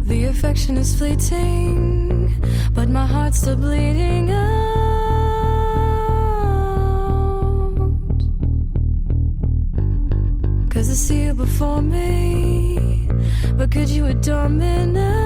The affection is fleeting, but my heart's still bleeding out. 'Cause I see you before me, but could you adore me now?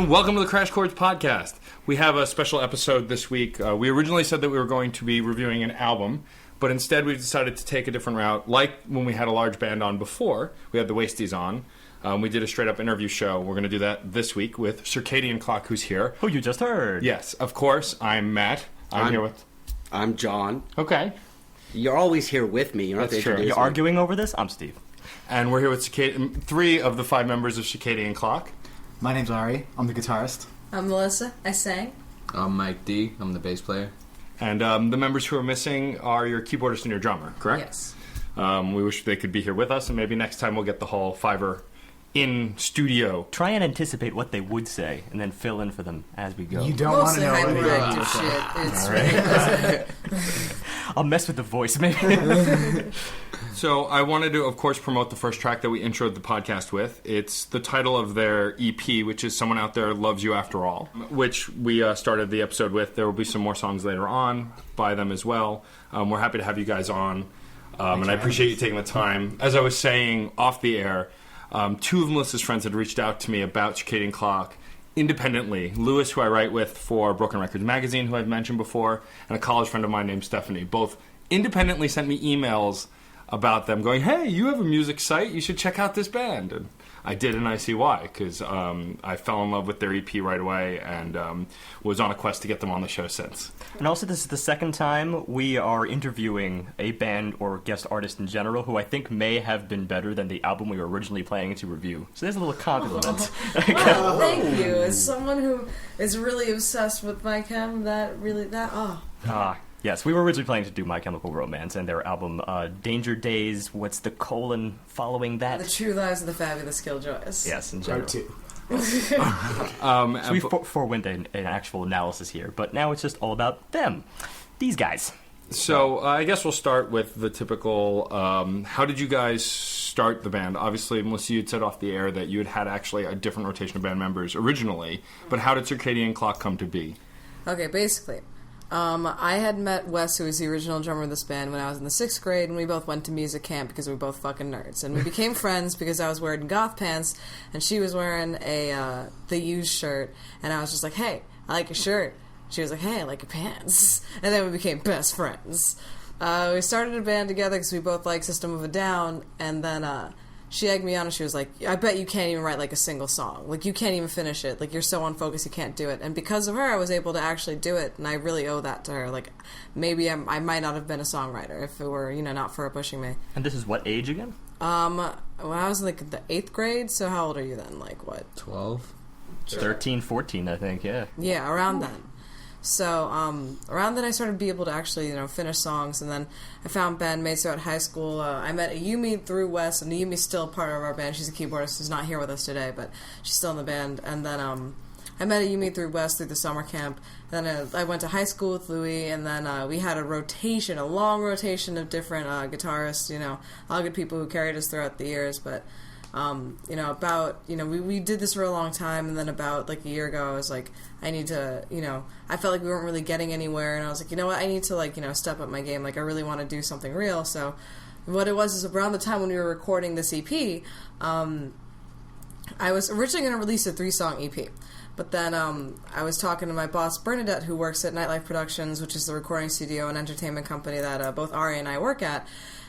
Welcome to the Crash Chords podcast. We have a special episode this week. We originally said that we were going to be reviewing an album, but instead we've decided to take a different route. Like when we had a large band on before, we had the Wasties on. We did a straight-up interview show. We're going to do that this week with Circadian Clock, who's here. Who you just heard. Yes, of course. I'm Matt. I'm here with... I'm John. Okay. You're always here with me. You're not That's true. You're arguing over this? I'm Steve. And we're here with three of the 5 members of Circadian Clock. My name's Ari. I'm the guitarist. I'm Melissa. I sang. I'm Mike D. I'm the bass player. And the members who are missing are your keyboardist and your drummer, correct? Yes. We wish they could be here with us, and maybe next time we'll get the whole 5er in studio. Try and anticipate what they would say, and then fill in for them as we go. You don't want to know what hyperactive shit. It's I'll mess with the voice, maybe. So I wanted to, of course, promote the first track that we introed the podcast with. It's the title of their EP, which is Someone Out There Loves You After All, which we started the episode with. There will be some more songs later on by them as well. We're happy to have you guys on, and I appreciate you taking the time. As I was saying off the air, 2 of Melissa's friends had reached out to me about Circadian Clock independently. Lewis, who I write with for Broken Records Magazine, who I've mentioned before, and a college friend of mine named Stephanie. Both independently sent me emails about them going, hey, you have a music site, you should check out this band. And I did, and I see why, because I fell in love with their EP right away and was on a quest to get them on the show since. And also, this is the second time we are interviewing a band or guest artist in general who I think may have been better than the album we were originally planning to review. So there's a little compliment. Oh, thank you. As someone who is really obsessed with my chem, Yes, we were originally planning to do My Chemical Romance and their album Danger Days. What's the colon following that? The True Lives of the Fabulous Killjoys. Yes, in general. Part 2. So we forewent an actual analysis here, but now it's just all about them. These guys. So I guess we'll start with the typical, how did you guys start the band? Obviously, Melissa, you had said off the air that you had actually a different rotation of band members originally, but how did Circadian Clock come to be? Okay, basically, I had met Wes, who was the original drummer of this band, when I was in the 6th grade, and we both went to music camp because we were both fucking nerds. And we became friends because I was wearing goth pants, and she was wearing the used shirt, and I was just like, hey, I like your shirt. She was like, hey, I like your pants. And then we became best friends. We started a band together because we both liked System of a Down, and then she egged me on and she was like, I bet you can't even write like a single song. Like, you can't even finish it. Like, you're so unfocused you can't do it. And because of her, I was able to actually do it, and I really owe that to her. Like, maybe I might not have been a songwriter if it were, not for her pushing me. And this is what age again? When I was like the 8th grade, so how old are you then? Like, what? 12? 13, 14, I think, yeah. Yeah, around then. So, around then I started to be able to actually, finish songs, and then I found bandmates throughout high school. I met Ayumi through Wes, and Ayumi's still part of our band. She's a keyboardist who's not here with us today, but she's still in the band. And then I met Ayumi through Wes through the summer camp. Then I went to high school with Louie, and then we had a long rotation of different guitarists, all good people who carried us throughout the years, but... we did this for a long time, and then about like a year ago, I was like, I need to, I felt like we weren't really getting anywhere, and I was like, you know what, I need to step up my game. Like, I really want to do something real. So what it was is around the time when we were recording this EP, I was originally going to release a 3-song EP. But then I was talking to my boss, Bernadette, who works at Nightlife Productions, which is the recording studio and entertainment company that both Ari and I work at.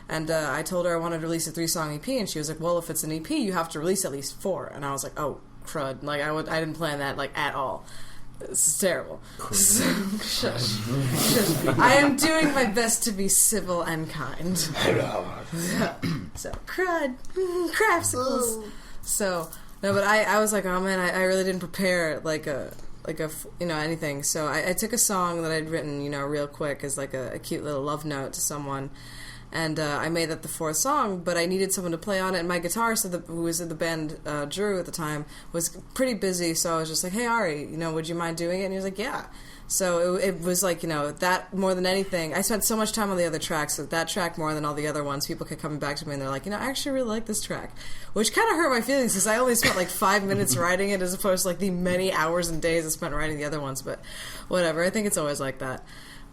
And I told her I wanted to release a 3-song EP, and she was like, well, if it's an EP, you have to release at least 4. And I was like, oh, crud. Like, I didn't plan that, like, at all. This is terrible. So, shush. I am doing my best to be civil and kind. So, crud. Crapsicles. So, no, but I was like, oh, man, I really didn't prepare, anything. So I took a song that I'd written, real quick as, like, a cute little love note to someone. And I made that the 4th song, but I needed someone to play on it. And my guitarist, who was in the band, Drew, at the time, was pretty busy. So I was just like, hey, Ari, would you mind doing it? And he was like, yeah. So it was like, that more than anything. I spent so much time on the other tracks, that track more than all the other ones. People kept coming back to me and they're like, I actually really like this track. Which kind of hurt my feelings because I only spent like 5 minutes writing it as opposed to like the many hours and days I spent writing the other ones. But whatever, I think it's always like that.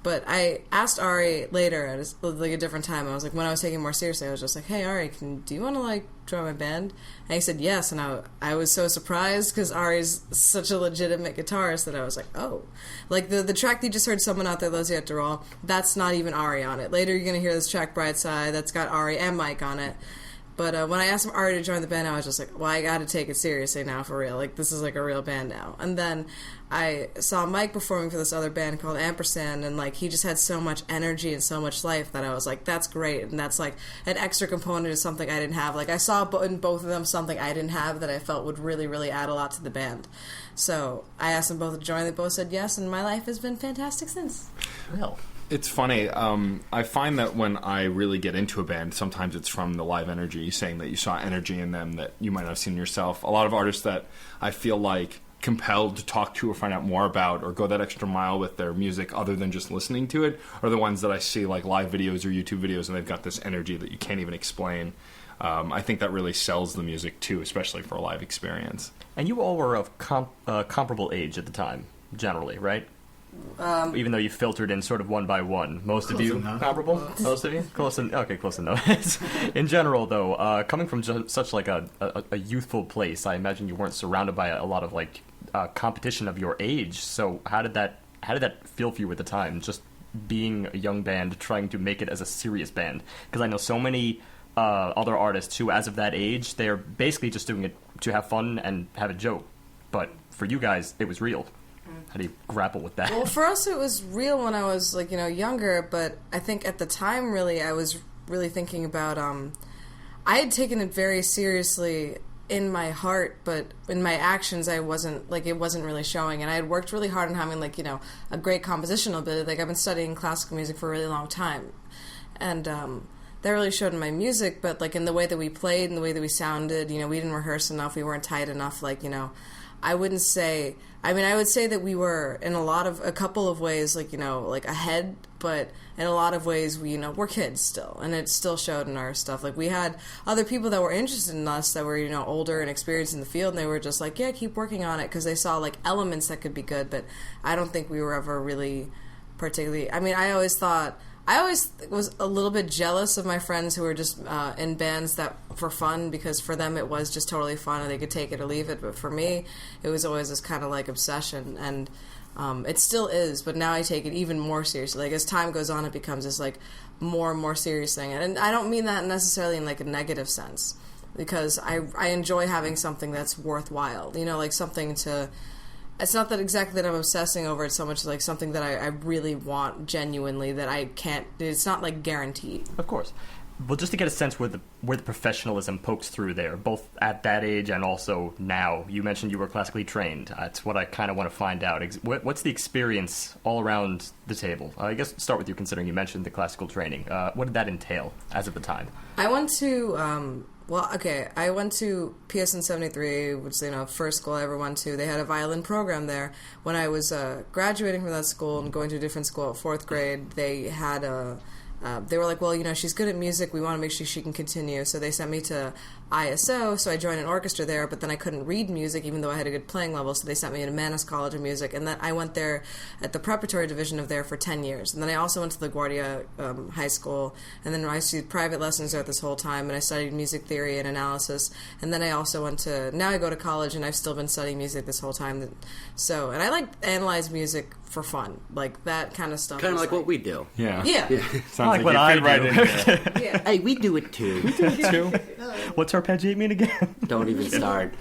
But I asked Ari later at a different time. I was like, when I was taking it more seriously, I was just like, hey, Ari, do you want to join my band? And he said yes, and I was so surprised because Ari's such a legitimate guitarist that I was like, oh. Like the track that you just heard, Someone Out There Loves You After All, that's not even Ari on it. Later you're going to hear this track, Brightside, that's got Ari and Mike on it. But when I asked Ari to join the band, I was just like, well, I got to take it seriously now, for real. Like, this is like a real band now. And then I saw Mike performing for this other band called Ampersand, and like he just had so much energy and so much life that I was like, that's great. And that's like an extra component of something I didn't have. Like, I saw in both of them something I didn't have that I felt would really, really add a lot to the band. So I asked them both to join. They both said yes, and my life has been fantastic since. Well, it's funny. I find that when I really get into a band, sometimes it's from the live energy, saying that you saw energy in them that you might not have seen yourself. A lot of artists that I feel like compelled to talk to or find out more about or go that extra mile with their music other than just listening to it are the ones that I see like live videos or YouTube videos, and they've got this energy that you can't even explain. I think that really sells the music too, especially for a live experience. And you all were of comparable age at the time, generally, right? Even though you filtered in sort of one by one. Most of you comparable? Most of you? Close enough. In general, though, coming from such like a youthful place, I imagine you weren't surrounded by a lot of like competition of your age. So how did that feel for you at the time? Just being a young band, trying to make it as a serious band? Because I know so many other artists who, as of that age, they're basically just doing it to have fun and have a joke. But for you guys, it was real. How do you grapple with that? Well, for us, it was real when I was, like, younger, but I think at the time, really, I was really thinking about, I had taken it very seriously in my heart, but in my actions I wasn't, like, it wasn't really showing. And I had worked really hard on having, like, you know, a great compositional ability. Like, I've been studying classical music for a really long time, and that really showed in my music, but, like, in the way that we played and the way that we sounded, you know, we didn't rehearse enough, we weren't tight enough, like, you know, I would say that we were in a couple of ways, like, you know, like, ahead, but in a lot of ways, we, you know, we're kids still, and it still showed in our stuff. Like, we had other people that were interested in us that were, you know, older and experienced in the field, and they were just like, yeah, keep working on it, because they saw, like, elements that could be good, but I don't think we were ever really particularly, I mean, I always was a little bit jealous of my friends who were just in bands that for fun, because for them it was just totally fun and they could take it or leave it. But for me, it was always this kind of like obsession, and it still is. But now I take it even more seriously. Like, as time goes on, it becomes this like more and more serious thing. And I don't mean that necessarily in like a negative sense, because I enjoy having something that's worthwhile. You know, like something to. It's not that exactly that I'm obsessing over it so much as like something that I really want genuinely, that I can't, it's not like guaranteed. Of course. Well, just to get a sense where the professionalism pokes through there, both at that age and also now. You mentioned you were classically trained. That's what I kind of want to find out. What's the experience all around the table? I guess start with you, considering you mentioned the classical training. What did that entail as of the time? I went to I went to PSN 73, which is, you know, first school I ever went to. They had a violin program there. When I was graduating from that school and going to a different school at 4th grade, they had they were like, well, you know, she's good at music, we want to make sure she can continue. So they sent me to ISO, so I joined an orchestra there, but then I couldn't read music even though I had a good playing level, so they sent me to Manus College of Music, and then I went there at the preparatory division of there for 10 years. And then I also went to LaGuardia High School, and then I studied private lessons there this whole time, and I studied music theory and analysis. And then I also now I go to college, and I've still been studying music this whole time. So, and I like analyze music for fun, like that kind of stuff. Kind of like what we do. Yeah. Sounds like what I write in there. Yeah. Hey, we do it too. What's arpeggiate mean again? Don't even start.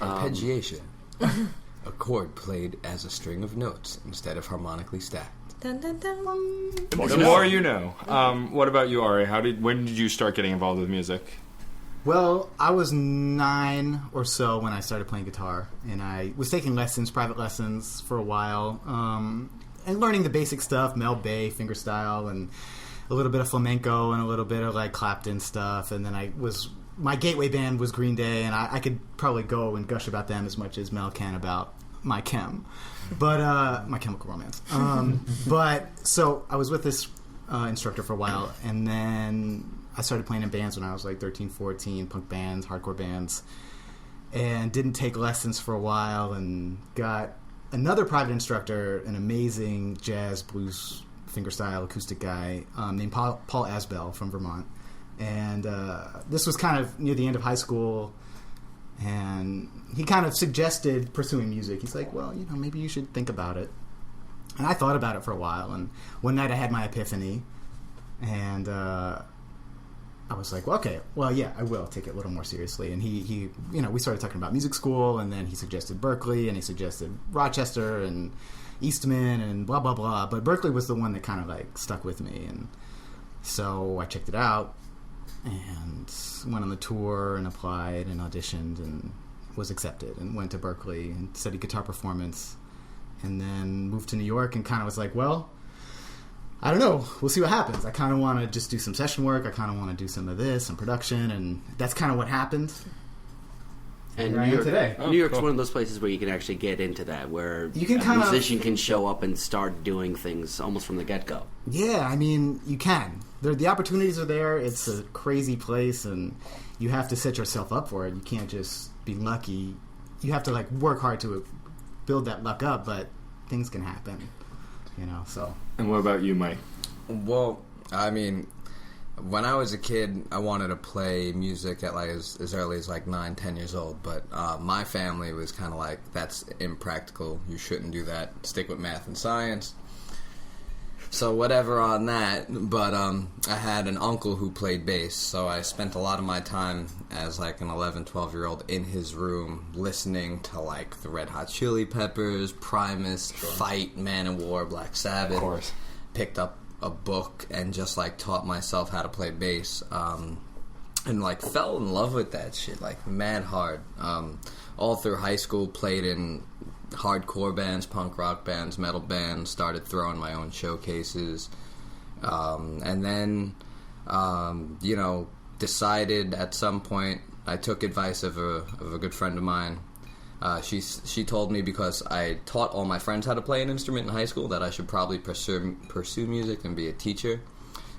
Arpeggiation. A chord played as a string of notes instead of harmonically stacked. Dun, dun, dun. The more you know. What about you, Ari? When did you start getting involved with music? Well, I was 9 or so when I started playing guitar, and I was taking private lessons for a while, and learning the basic stuff, mel bay, fingerstyle, and a little bit of flamenco, and a little bit of like Clapton stuff. And then my gateway band was Green Day, and I could probably go and gush about them as much as Mel can about My Chemical Romance. But so I was with this instructor for a while, and then I started playing in bands when I was like 13, 14, punk bands, hardcore bands, and didn't take lessons for a while, and got another private instructor, an amazing jazz, blues, fingerstyle, acoustic guy named Paul Asbell from Vermont. And this was kind of near the end of high school, and he kind of suggested pursuing music. He's like, well, you know, maybe you should think about it. And I thought about it for a while, and one night I had my epiphany, and I was like, well, okay, well, yeah, I will take it a little more seriously. And he you know, we started talking about music school, and then he suggested Berkeley, and he suggested Rochester and Eastman and blah, blah, blah. But Berkeley was the one that kind of like stuck with me. And so I checked it out and went on the tour and applied and auditioned and was accepted and went to Berkeley and studied guitar performance, and then moved to New York and kind of was like, well, I don't know. We'll see what happens. I kind of want to just do some session work. I kind of want to do some of this, some production, and that's kind of what happened. And New York today. New York's one of those places where you can actually get into that, where you can a musician can show up and start doing things almost from the get-go. Yeah, I mean, you can. The opportunities are there. It's a crazy place, and you have to set yourself up for it. You can't just be lucky. You have to like work hard to build that luck up, but things can happen. You know, so. And what about you, Mike? Well, I mean, when I was a kid, I wanted to play music at like as early as like 9, 10 years old. But my family was kind of like, that's impractical. You shouldn't do that. Stick with math and science. So whatever on that. But I had an uncle who played bass, so I spent a lot of my time as like an 11, 12-year-old in his room listening to like the Red Hot Chili Peppers, Primus, Fight, Manowar, Black Sabbath. Of course. Picked up a book and just like taught myself how to play bass. and like fell in love with that shit like mad hard. All through high school, played in hardcore bands, punk rock bands, metal bands, started throwing my own showcases, and then decided at some point, I took advice of a good friend of mine. She told me, because I taught all my friends how to play an instrument in high school, that I should probably pursue music and be a teacher.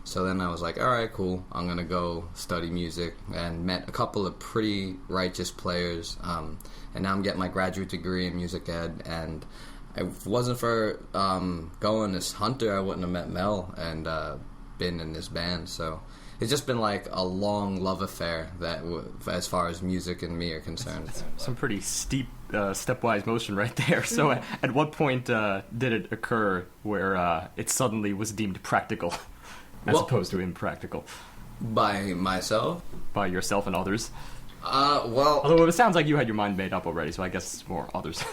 So then I was like, all right, cool, I'm going to go study music, and met a couple of pretty righteous players, and now I'm getting my graduate degree in music ed, and if it wasn't for going as Hunter, I wouldn't have met Mel and been in this band. So it's just been like a long love affair that, as far as music and me are concerned. Some pretty steep stepwise motion right there. So at what point did it occur where it suddenly was deemed practical as opposed to impractical? By myself? By yourself and others? Well... Although it sounds like you had your mind made up already, so I guess it's more others.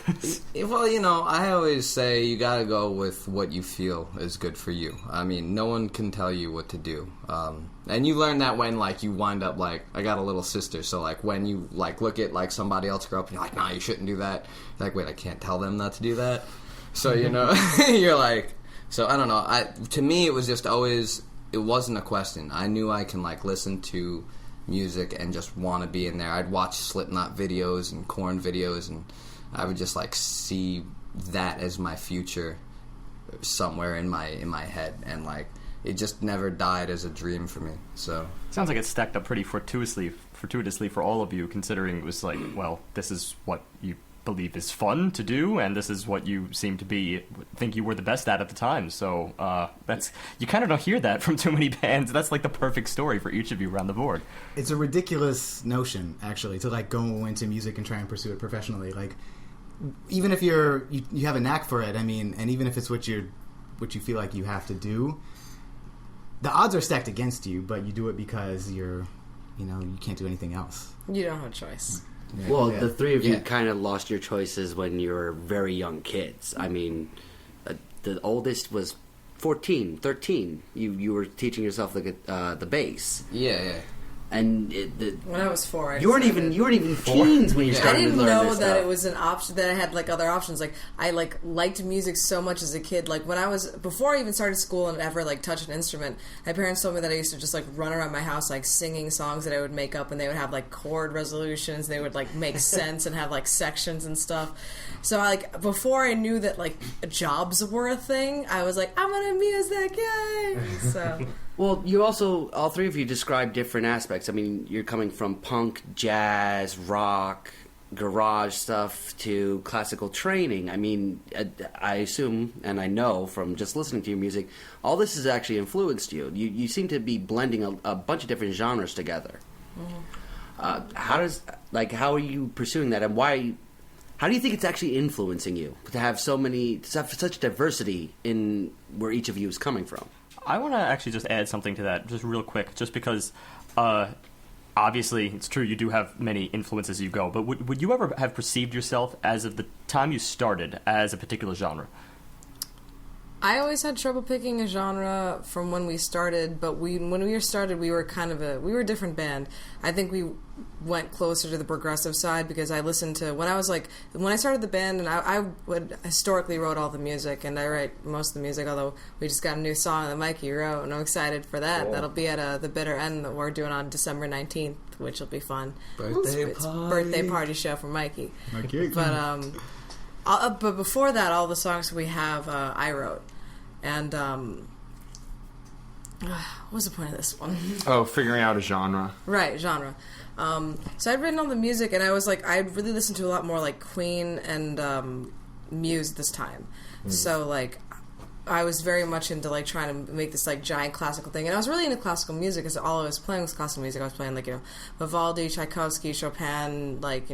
Well, I always say you gotta go with what you feel is good for you. I mean, no one can tell you what to do. And you learn that when, like, you wind up, like, I got a little sister, so, like, when you, like, look at, like, somebody else grow up, and you're like, nah, you shouldn't do that. You're like, wait, I can't tell them not to do that? So, you're like... So, I don't know. To me, it was just always... It wasn't a question. I knew I can, like, listen to music and just want to be in there. I'd watch Slipknot videos and Korn videos, and I would just like see that as my future somewhere in my head, and like it just never died as a dream for me. So sounds like it stacked up pretty fortuitously for all of you, considering it was like, well, this is what you believe is fun to do, and this is what you seem to think you were the best at the time. So that's, you kind of don't hear that from too many bands. That's like the perfect story for each of you around the board. It's a ridiculous notion, actually, to like go into music and try and pursue it professionally. Like, even if you have a knack for it, I mean, and even if it's what you feel like you have to do, the odds are stacked against you, but you do it because you can't do anything else. You don't have a choice. Yeah. Well, the three of you kind of lost your choices when you were very young kids. I mean, the oldest was 14, 13. You were teaching yourself the bass. Yeah. And when I was 4, you weren't even teens when you started. I didn't to learn know this that stuff. it was an option, that I had like other options. Like I liked music so much as a kid. Like before I even started school and ever like touched an instrument, my parents told me that I used to just like run around my house like singing songs that I would make up, and they would have like chord resolutions. They would like make sense and have like sections and stuff. So like before I knew that like jobs were a thing, I was like, I'm gonna music, yay! So. Well, you also, all three of you describe different aspects. I mean, you're coming from punk, jazz, rock, garage stuff to classical training. I mean, I assume, and I know from just listening to your music, all this has actually influenced you. You seem to be blending a bunch of different genres together. Mm-hmm. How are you pursuing that, and how do you think it's actually influencing you to have such diversity in where each of you is coming from? I want to actually just add something to that, just real quick, just because obviously it's true you do have many influences as you go, but would you ever have perceived yourself as of the time you started as a particular genre? I always had trouble picking a genre from when we started, but when we started, we were a different band. I think we went closer to the progressive side because I listened to, when I started the band, and I would historically wrote all the music, and I write most of the music, although we just got a new song that Mikey wrote, and I'm excited for that. Cool. That'll be at the Bitter End that we're doing on December 19th, which will be fun. Birthday party show for Mikey. But before that, all the songs we have, I wrote. And, what was the point of this one? Oh, figuring out a genre. Right, genre. So I'd written all the music, and I was like, I'd really listened to a lot more, like, Queen and Muse this time. So, like, I was very much into, like, trying to make this, like, giant classical thing. And I was really into classical music, because all I was playing was classical music. I was playing, like, Vivaldi, Tchaikovsky, Chopin, like,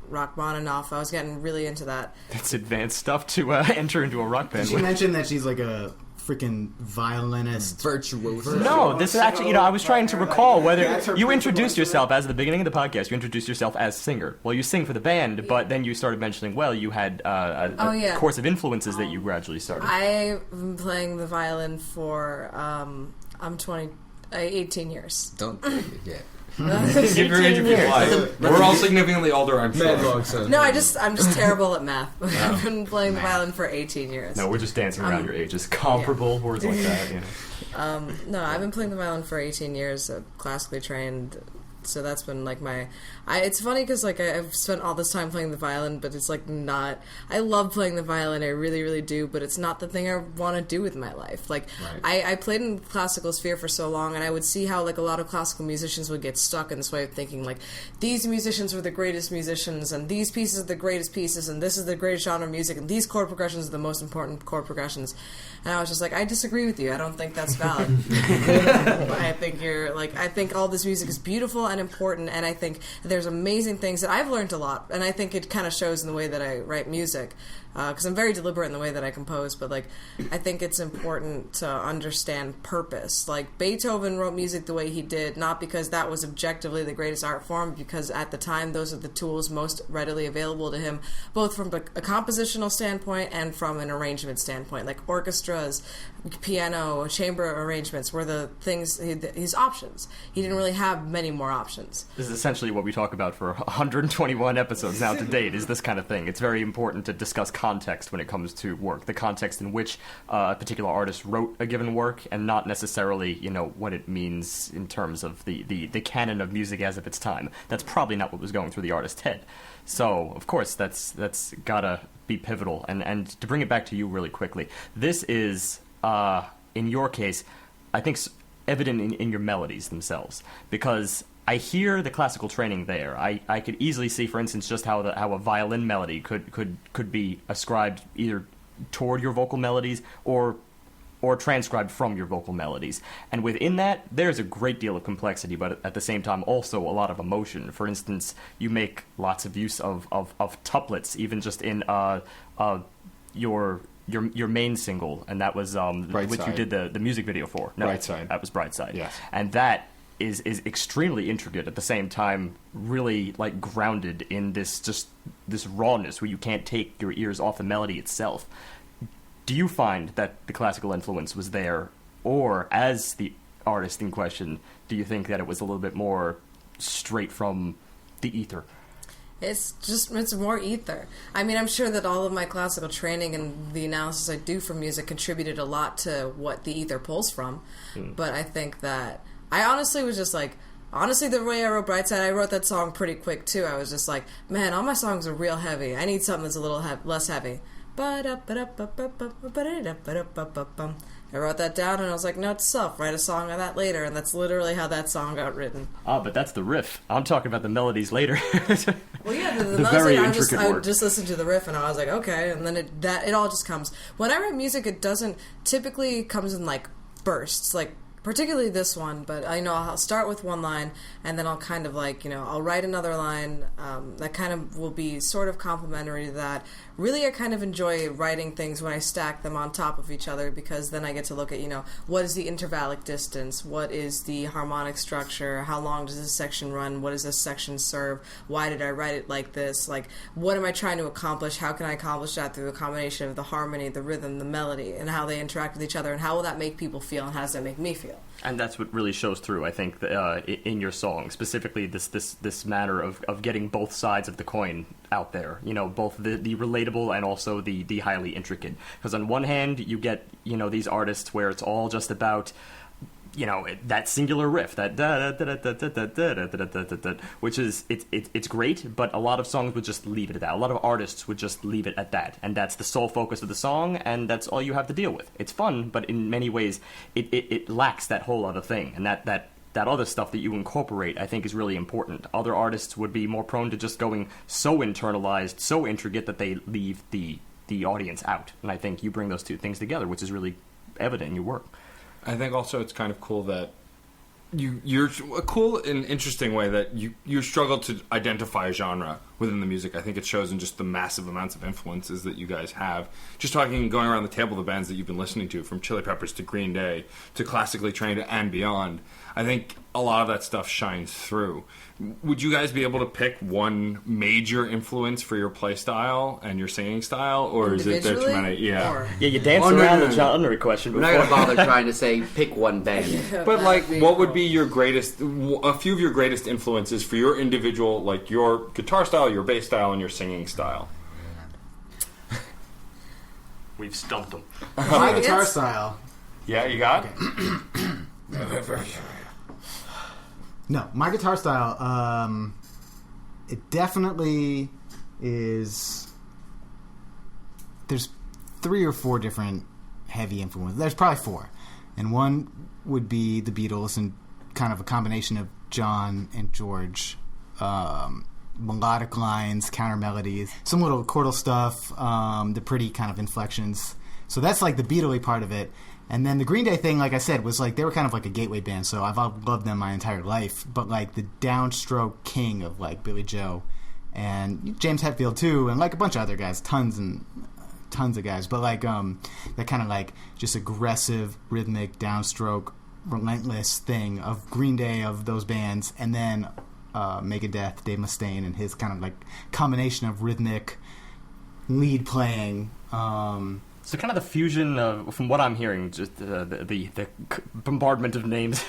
Rachmaninoff. I was getting really into that. That's advanced stuff to enter into a rock band. She mentioned that she's like a freaking violinist. Virtuoso. No, this is actually, I was trying to recall whether you introduced yourself as at the beginning of the podcast, you introduced yourself as singer. Well, you sing for the band, but then you started mentioning, you had a course of influences that you gradually started. I've been playing the violin for, I'm 18 years. Don't take it yet. Give your age if you like. We're all significantly older, I'm sure. No, I'm just terrible at math. I've been playing the violin for 18 years. No, we're just dancing around your ages. Comparable, words like that, you know. No, I've been playing the violin for 18 years, classically trained. So that's been like it's funny because like I've spent all this time playing the violin, but it's like not. I love playing the violin, I really, really do, but it's not the thing I want to do with my life. Like I played in classical sphere for so long, and I would see how like a lot of classical musicians would get stuck in this way of thinking like these musicians were the greatest musicians, and these pieces are the greatest pieces, and this is the greatest genre of music, and these chord progressions are the most important chord progressions. And I was just like, I disagree with you. I don't think that's valid. I think all this music is beautiful and important, and I think there's amazing things that I've learned a lot, and I think it kind of shows in the way that I write music, because I'm very deliberate in the way that I compose, but like I think it's important to understand purpose. Like Beethoven wrote music the way he did, not because that was objectively the greatest art form, because at the time those are the tools most readily available to him, both from a compositional standpoint and from an arrangement standpoint. Like orchestras, piano, chamber arrangements were the things, his options. He didn't really have many more options. This is essentially what we talk about for 121 episodes now to date, is this kind of thing. It's very important to discuss context when it comes to work, the context in which a particular artist wrote a given work, and not necessarily, you know, what it means in terms of the canon of music as of its time. That's probably not what was going through the artist's head. So, of course, that's gotta be pivotal. And to bring it back to you really quickly, this is, in your case, I think evident in your melodies themselves, because I hear the classical training there. I could easily see, for instance, just how a violin melody could be ascribed either toward your vocal melodies or transcribed from your vocal melodies. And within that, there's a great deal of complexity, but at the same time also a lot of emotion. For instance, you make lots of use of tuplets, even just in your main single, and that was which you did the music video for. No, Brightside. That was Brightside. Yes. And that is extremely intricate, at the same time really like grounded in this rawness where you can't take your ears off the melody itself. Do you find that the classical influence was there, or as the artist in question, do you think that it was a little bit more straight from the ether? It's more ether. I mean, I'm sure that all of my classical training and the analysis I do for music contributed a lot to what the ether pulls from. But I think that I honestly was just like, the way I wrote Brightside, I wrote that song pretty quick too. I was just like, man, all my songs are real heavy. I need something that's a little less heavy. I wrote that down and I was like, note to self, write a song on that later, and that's literally how that song got written. But that's the riff. I'm talking about the melodies later. Well, yeah, the melodies very later, intricate I work. would just listen to the riff and I was like, okay, and then it all just comes. When I write music, it doesn't typically comes in like bursts, like particularly this one, but I know I'll start with one line and then I'll kind of like, I'll write another line that kind of will be sort of complementary to that. Really, I kind of enjoy writing things when I stack them on top of each other, because then I get to look at, what is the intervallic distance? What is the harmonic structure? How long does this section run? What does this section serve? Why did I write it like this? Like, what am I trying to accomplish? How can I accomplish that through a combination of the harmony, the rhythm, the melody, and how they interact with each other, and how will that make people feel, and how does that make me feel? And that's what really shows through, I think, in your song, specifically this matter of getting both sides of the coin out there, both the relatable and also the highly intricate. Because on one hand, you get, these artists where it's all just about, that singular riff, that which is, it's great, but a lot of songs would just leave it at that. A lot of artists would just leave it at that, and that's the sole focus of the song, and that's all you have to deal with. It's fun, but in many ways, it lacks that whole other thing, and that other stuff that you incorporate, I think, is really important. Other artists would be more prone to just going so internalized, so intricate, that they leave the audience out, and I think you bring those two things together, which is really evident in your work. I think also it's kind of cool that you're a cool and interesting way that you struggle to identify a genre within the music. I think it shows in just the massive amounts of influences that you guys have. Just talking, going around the table, the bands that you've been listening to, from Chili Peppers to Green Day to classically trained and beyond, I think a lot of that stuff shines through. Would you guys be able to pick one major influence for your play style and your singing style, or is it there too many? Yeah, you danced around the genre question before. I'm not going to bother trying to say pick one band. But like, what would be your greatest, a few of your greatest influences for your individual, like your guitar style, your bass style, and your singing style? We've stumped them. My guitar style. Yeah, you got? Okay. No, my guitar style, it definitely is... There's 3 or 4 different heavy influences. There's probably 4. And one would be the Beatles, and kind of a combination of John and George. Melodic lines, counter melodies, some little chordal stuff, the pretty kind of inflections. So that's like the Beatle-y part of it. And then the Green Day thing, like I said, was like they were kind of like a gateway band, so I've loved them my entire life. But like the downstroke king of like Billy Joe and James Hetfield too, and like a bunch of other guys, tons of guys. But like that kind of like just aggressive, rhythmic, downstroke, relentless thing of Green Day, of those bands, and then Megadeth, Dave Mustaine, and his kind of like combination of rhythmic lead playing. So kind of the fusion of, from what I'm hearing, just the bombardment of names,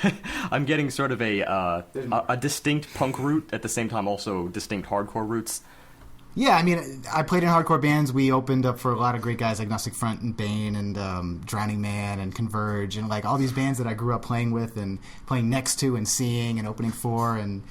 I'm getting sort of a distinct punk root, at the same time also distinct hardcore roots. Yeah, I mean, I played in hardcore bands. We opened up for a lot of great guys like Gnostic Front and Bane and Drowning Man and Converge, and like all these bands that I grew up playing with and playing next to and seeing and opening for, and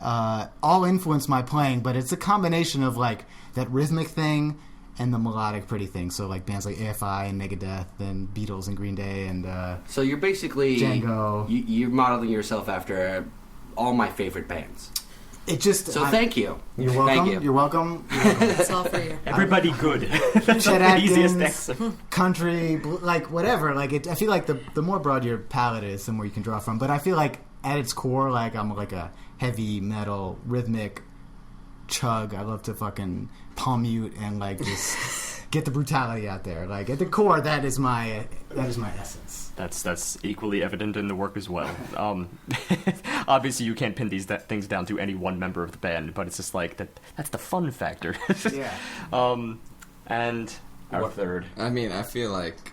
all influenced my playing. But it's a combination of like that rhythmic thing and the melodic pretty thing. So like bands like AFI and Megadeth and Beatles and Green Day and so you're basically Django. You're modeling yourself after all my favorite bands. It just thank you. You're welcome. Thank you. You're welcome. You're welcome. It's all for you. Everybody good. That's Chet the easiest Atkins, answer. country, like whatever. Like I feel like the more broad your palette is, the more you can draw from. But I feel like at its core, like I'm like a heavy metal rhythmic chug. I love to fucking palm mute and like just get the brutality out there. Like at the core, that is my essence. That's equally evident in the work as well. Obviously, you can't pin these things down to any one member of the band, but it's just like that's the fun factor. Yeah. And our third. I mean, I feel like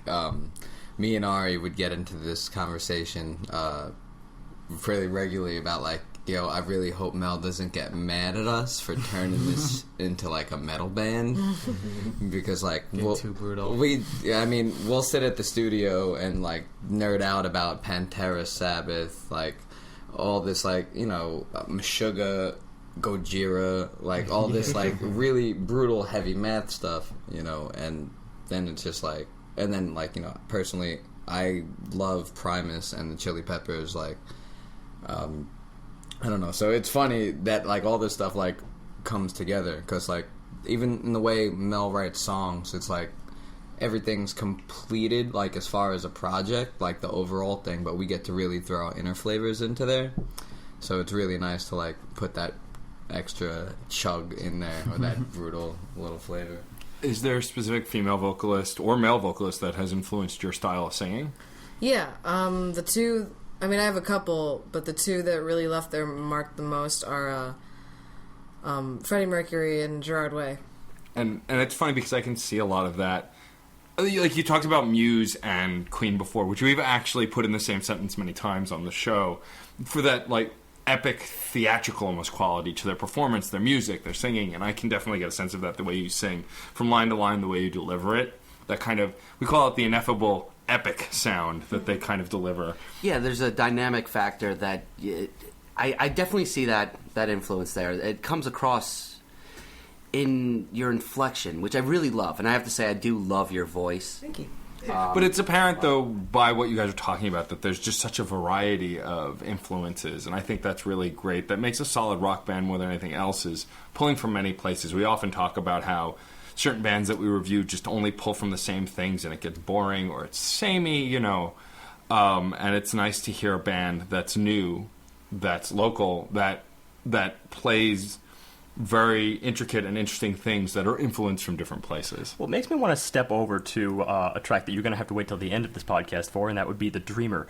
me and Ari would get into this conversation fairly regularly about like, yo, I really hope Mel doesn't get mad at us for turning this into like a metal band, because like too brutal. We'll sit at the studio and like nerd out about Pantera, Sabbath, like all this like, you know, Meshuggah, Gojira, like all this like really brutal heavy math stuff, you know, and then it's just like, and then like, you know, personally I love Primus and the Chili Peppers, like I don't know. So it's funny that like all this stuff like comes together, because like even in the way Mel writes songs, it's like everything's completed like as far as a project, like the overall thing, but we get to really throw our inner flavors into there. So it's really nice to like put that extra chug in there, or that brutal little flavor. Is there a specific female vocalist or male vocalist that has influenced your style of singing? Yeah, the two... I mean, I have a couple, but the two that really left their mark the most are Freddie Mercury and Gerard Way. And it's funny because I can see a lot of that. Like you talked about Muse and Queen before, which we've actually put in the same sentence many times on the show, for that like epic theatrical almost quality to their performance, their music, their singing, and I can definitely get a sense of that the way you sing, from line to line, the way you deliver it. That kind of, we call it the ineffable epic sound that they kind of deliver. Yeah, there's a dynamic factor that I definitely see that influence there. It comes across in your inflection, which I really love, and I have to say I do love your voice. Thank you. But it's apparent, though, by what you guys are talking about, that there's just such a variety of influences, and I think that's really great. That makes a solid rock band more than anything else, is pulling from many places. We often talk about how certain bands that we review just only pull from the same things, and it gets boring or it's samey, you know. And it's nice to hear a band that's new, that's local, that plays very intricate and interesting things that are influenced from different places. Well, it makes me want to step over to a track that you're going to have to wait till the end of this podcast for, and that would be The Dreamer.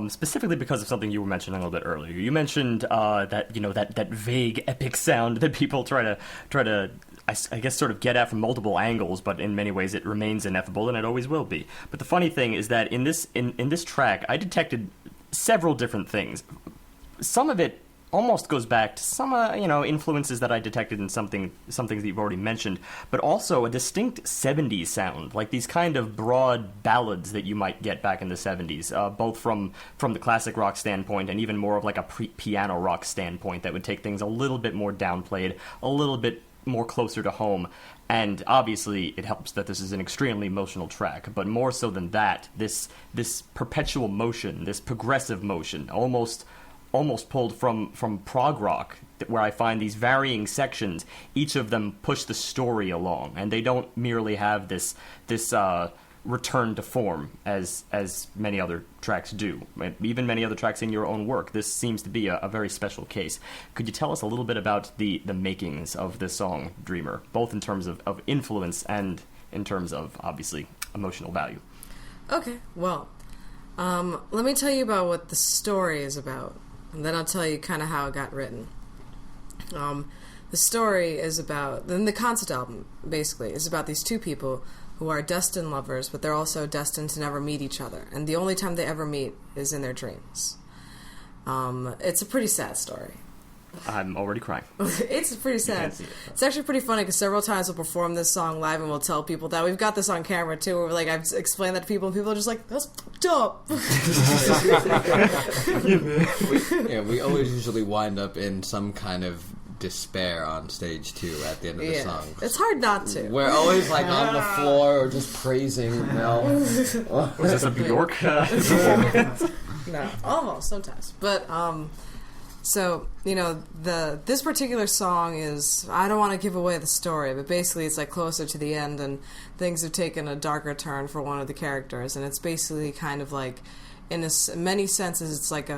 Specifically because of something you were mentioning a little bit earlier. You mentioned that vague epic sound that people try to I guess sort of get at from multiple angles, but in many ways it remains ineffable, and it always will be. But the funny thing is that in this track, I detected several different things. Some of it almost goes back to some influences that I detected in some things that you've already mentioned, but also a distinct 70s sound, like these kind of broad ballads that you might get back in the 70s, both from the classic rock standpoint and even more of like a piano rock standpoint that would take things a little bit more downplayed, a little bit more closer to home. And obviously it helps that this is an extremely emotional track, but more so than that, this perpetual motion, this progressive motion, almost pulled from prog rock, where I find these varying sections, each of them push the story along, and they don't merely have this return to form as many other tracks do. Even many other tracks in your own work. This seems to be a very special case. Could you tell us a little bit about the makings of this song, Dreamer, both in terms of influence and in terms of, obviously, emotional value? Okay, well, let me tell you about what the story is about, and then I'll tell you kind of how it got written. The story is about, then the concept album, basically, is about these two people who are destined lovers, but they're also destined to never meet each other. And the only time they ever meet is in their dreams. It's a pretty sad story. I'm already crying. It's pretty sad. It's actually pretty funny because several times we'll perform this song live and we'll tell people that. We've got this on camera too, where like I've explained that to people and people are just like, that's dope. We always usually wind up in some kind of despair on stage too at the end of the song. It's hard not to. We're always like on the floor or just praising Mel. Was this a Bjork? No, almost sometimes. But so, this particular song is, I don't want to give away the story, but basically it's like closer to the end and things have taken a darker turn for one of the characters, and it's basically kind of like, in many senses, it's like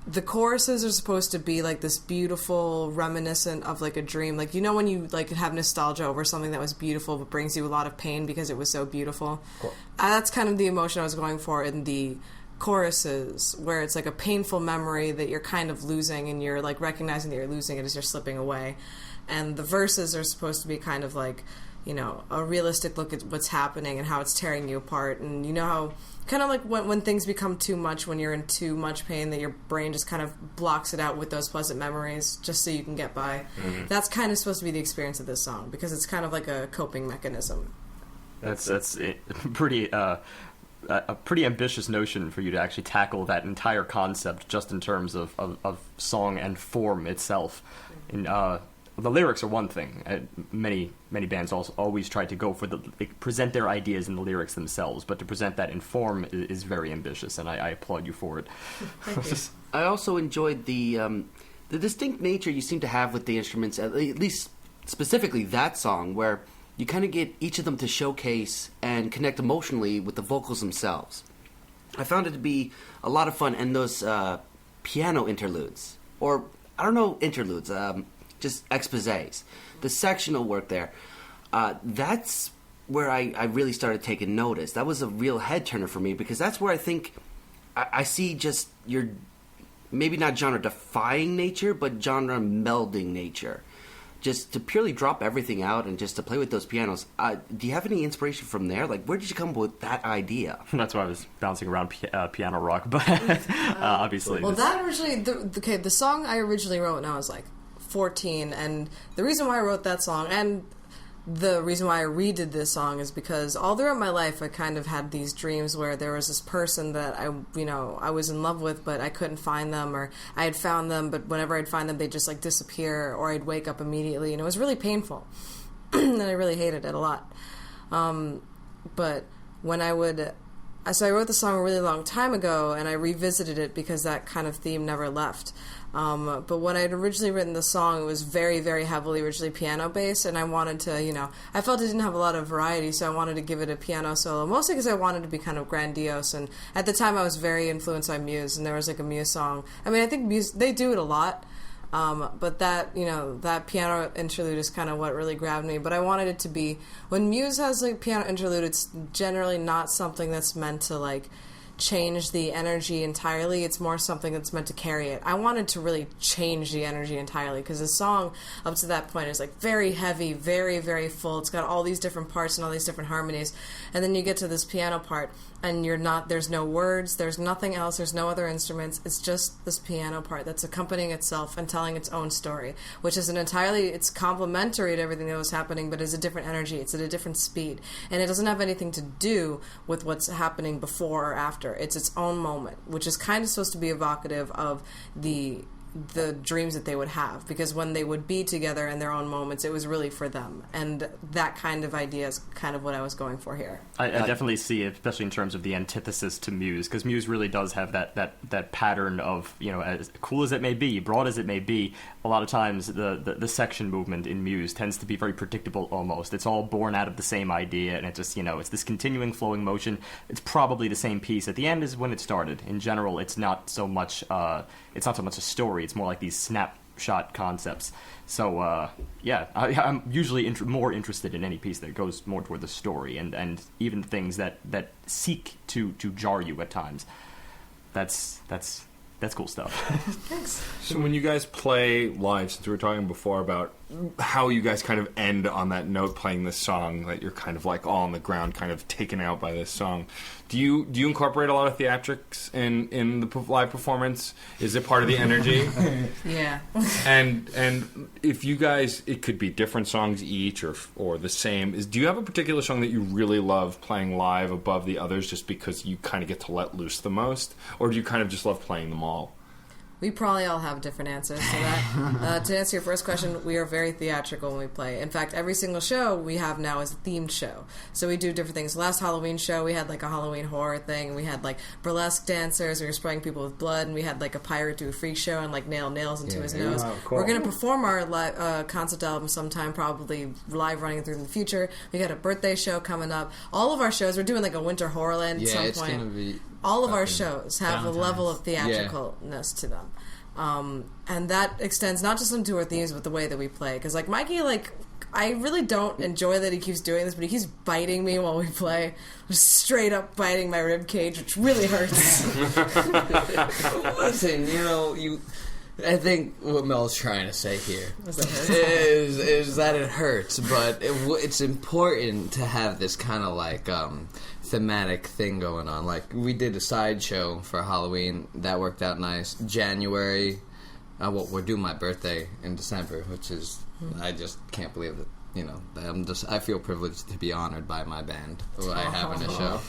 the choruses are supposed to be like this beautiful reminiscent of like a dream. Like, when you like have nostalgia over something that was beautiful but brings you a lot of pain because it was so beautiful. Cool. That's kind of the emotion I was going for in the choruses, where it's like a painful memory that you're kind of losing and you're like recognizing that you're losing it as you're slipping away. And the verses are supposed to be kind of like, a realistic look at what's happening and how it's tearing you apart. And how kind of like when things become too much, when you're in too much pain, that your brain just kind of blocks it out with those pleasant memories just so you can get by. Mm-hmm. That's kind of supposed to be the experience of this song, because it's kind of like a coping mechanism. That's pretty a pretty ambitious notion for you to actually tackle that entire concept just in terms of song and form itself. And the lyrics are one thing. Many bands also always try to go for present their ideas in the lyrics themselves, but to present that in form is very ambitious, and I applaud you for it. Thank you. I also enjoyed the distinct nature you seem to have with the instruments, at least specifically that song, where you kind of get each of them to showcase and connect emotionally with the vocals themselves. I found it to be a lot of fun, and those piano interludes, or I don't know, interludes, just exposés, the sectional work there, that's where I really started taking notice. That was a real head turner for me, because that's where I think I see just your, maybe not genre defying nature, but genre melding nature. Just to purely drop everything out and just to play with those pianos. Do you have any inspiration from there? Like, where did you come up with that idea? That's why I was bouncing around piano rock, but obviously. Well, that originally, the song I originally wrote when I was like 14, and the reason why I wrote that song, and the reason why I redid this song, is because all throughout my life I kind of had these dreams where there was this person that I was in love with, but I couldn't find them, or I had found them, but whenever I'd find them they'd just like disappear, or I'd wake up immediately, and it was really painful. And I really hated it a lot. But when I wrote the song a really long time ago, and I revisited it because that kind of theme never left. But when I had originally written the song, it was very, very heavily originally piano-based, and I wanted to, I felt it didn't have a lot of variety, so I wanted to give it a piano solo, mostly because I wanted to be kind of grandiose, and at the time I was very influenced by Muse, and there was like a Muse song. I mean, I think Muse, they do it a lot, But that, that piano interlude is kind of what really grabbed me. But I wanted it to be, when Muse has like piano interlude, it's generally not something that's meant to like change the energy entirely. It's more something that's meant to carry it. I wanted to really change the energy entirely because the song up to that point is like very heavy, very, very full. It's got all these different parts and all these different harmonies. And then you get to this piano part and there's no words, there's nothing else, there's no other instruments. It's just this piano part that's accompanying itself and telling its own story, which is it's complementary to everything that was happening, but it's a different energy. It's at a different speed. And it doesn't have anything to do with what's happening before or after. It's its own moment, which is kind of supposed to be evocative of the dreams that they would have, because when they would be together in their own moments, it was really for them, and that kind of idea is kind of what I was going for here. I definitely see it, especially in terms of the antithesis to Muse, because Muse really does have that pattern of, as cool as it may be, broad as it may be, a lot of times the section movement in Muse tends to be very predictable almost. It's all born out of the same idea, and it just, it's this continuing flowing motion. It's probably the same piece at the end as when it started. In general, it's not so much a story. It's more like these snapshot concepts. So, I'm usually more interested in any piece that goes more toward the story and even things that seek to jar you at times. That's cool stuff. Thanks. So when you guys play live, since we were talking before about how you guys kind of end on that note playing this song, that you're kind of like all on the ground, kind of taken out by this song, do you incorporate a lot of theatrics in the live performance? Is it part of the energy? Yeah. And if you guys, it could be different songs each or the same. Do you have a particular song that you really love playing live above the others just because you kind of get to let loose the most? Or do you kind of just love playing them all? We probably all have different answers to that. To answer your first question, we are very theatrical when we play. In fact, every single show we have now is a themed show. So we do different things. Last Halloween show, we had like a Halloween horror thing, and we had like burlesque dancers, we were spraying people with blood, and we had like a pirate do a freak show and like nail nails into his nose. Oh, cool. We're going to perform our concept album sometime, probably live running through in the future. We got a birthday show coming up. All of our shows, we're doing like a Winter Horrorland at some point. Yeah, it's going to be... All of our shows have a level of theatricalness to them. And that extends not just into our themes, but the way that we play. Because, like, Mikey, I really don't enjoy that he keeps doing this, but he keeps biting me while we play. Just straight up biting my rib cage, which really hurts. Listen, I think what Mel's trying to say here is that it hurts, but it's important to have this kind of like thematic thing going on. Like, we did a sideshow for Halloween that worked out nice. January, we're doing my birthday in December, which is I just can't believe that. I feel privileged to be honored by my band who I have in a show.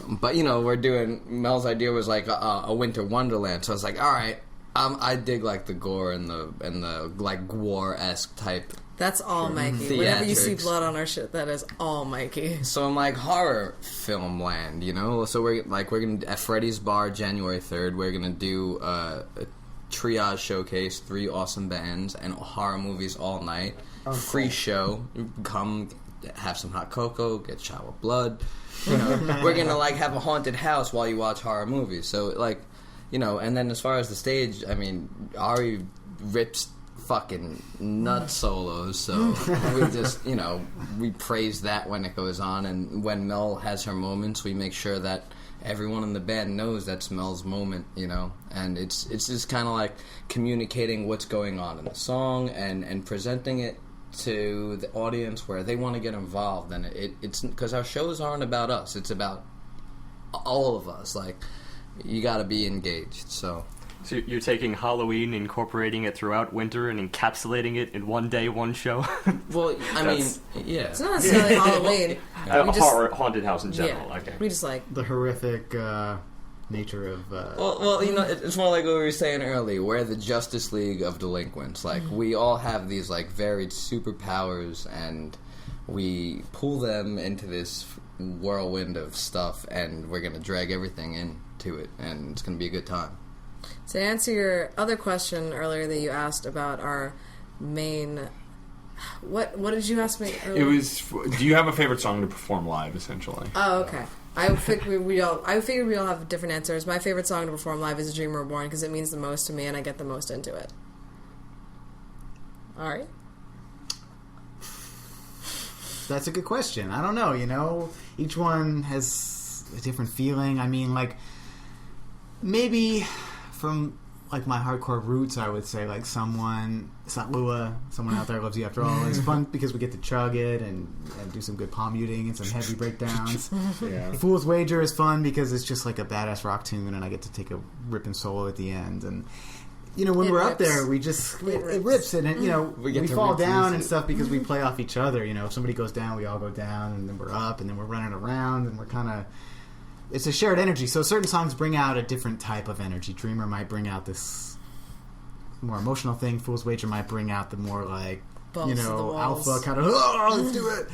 But we're doing, Mel's idea was like a winter wonderland, so I was like, all right. I dig like the gore and the like war-esque type. That's all Mikey. Whenever you see blood on our shit, that is all Mikey. So I'm like horror film land, So we're gonna at Freddy's Bar January 3rd. We're gonna do a triage showcase, 3 awesome bands and horror movies all night. Free show. Come have some hot cocoa, get shot with blood. We're gonna like have a haunted house while you watch horror movies. So like. And then as far as the stage, I mean, Ari rips fucking nut solos, so we just, we praise that when it goes on, and when Mel has her moments, we make sure that everyone in the band knows that's Mel's moment, and it's just kind of like communicating what's going on in the song and presenting it to the audience where they want to get involved, and it's because our shows aren't about us, it's about all of us, like... You got to be engaged, so you're taking Halloween, incorporating it throughout winter, and encapsulating it in one day, one show? Well, I mean, yeah. It's not necessarily Halloween. Horror, haunted house in general, okay. We just like... The horrific nature of... Well, it's more like what we were saying earlier. We're the Justice League of delinquents. Like, we all have these, like, varied superpowers, and we pull them into this whirlwind of stuff, and we're going to drag everything into it, and it's going to be a good time. To answer your other question earlier that you asked about our main... What did you ask me earlier? It was, do you have a favorite song to perform live, essentially? Oh, okay. I figured we all have different answers. My favorite song to perform live is A Dream Reborn because it means the most to me and I get the most into it. All right. That's a good question. I don't know. Each one has a different feeling. I mean, like, maybe from like my hardcore roots, I would say like someone out there loves you after all. It's fun because we get to chug it and do some good palm muting and some heavy breakdowns. Yeah. Fool's Wager is fun because it's just like a badass rock tune and I get to take a ripping solo at the end. And when we're up there, we just it rips and we fall down and stuff because we play off each other. If somebody goes down, we all go down, and then we're up, and then we're running around, and we're kind of. It's a shared energy. So certain songs bring out a different type of energy. Dreamer might bring out this more emotional thing. Fool's Wager might bring out the more like, alpha kind of, let's do it.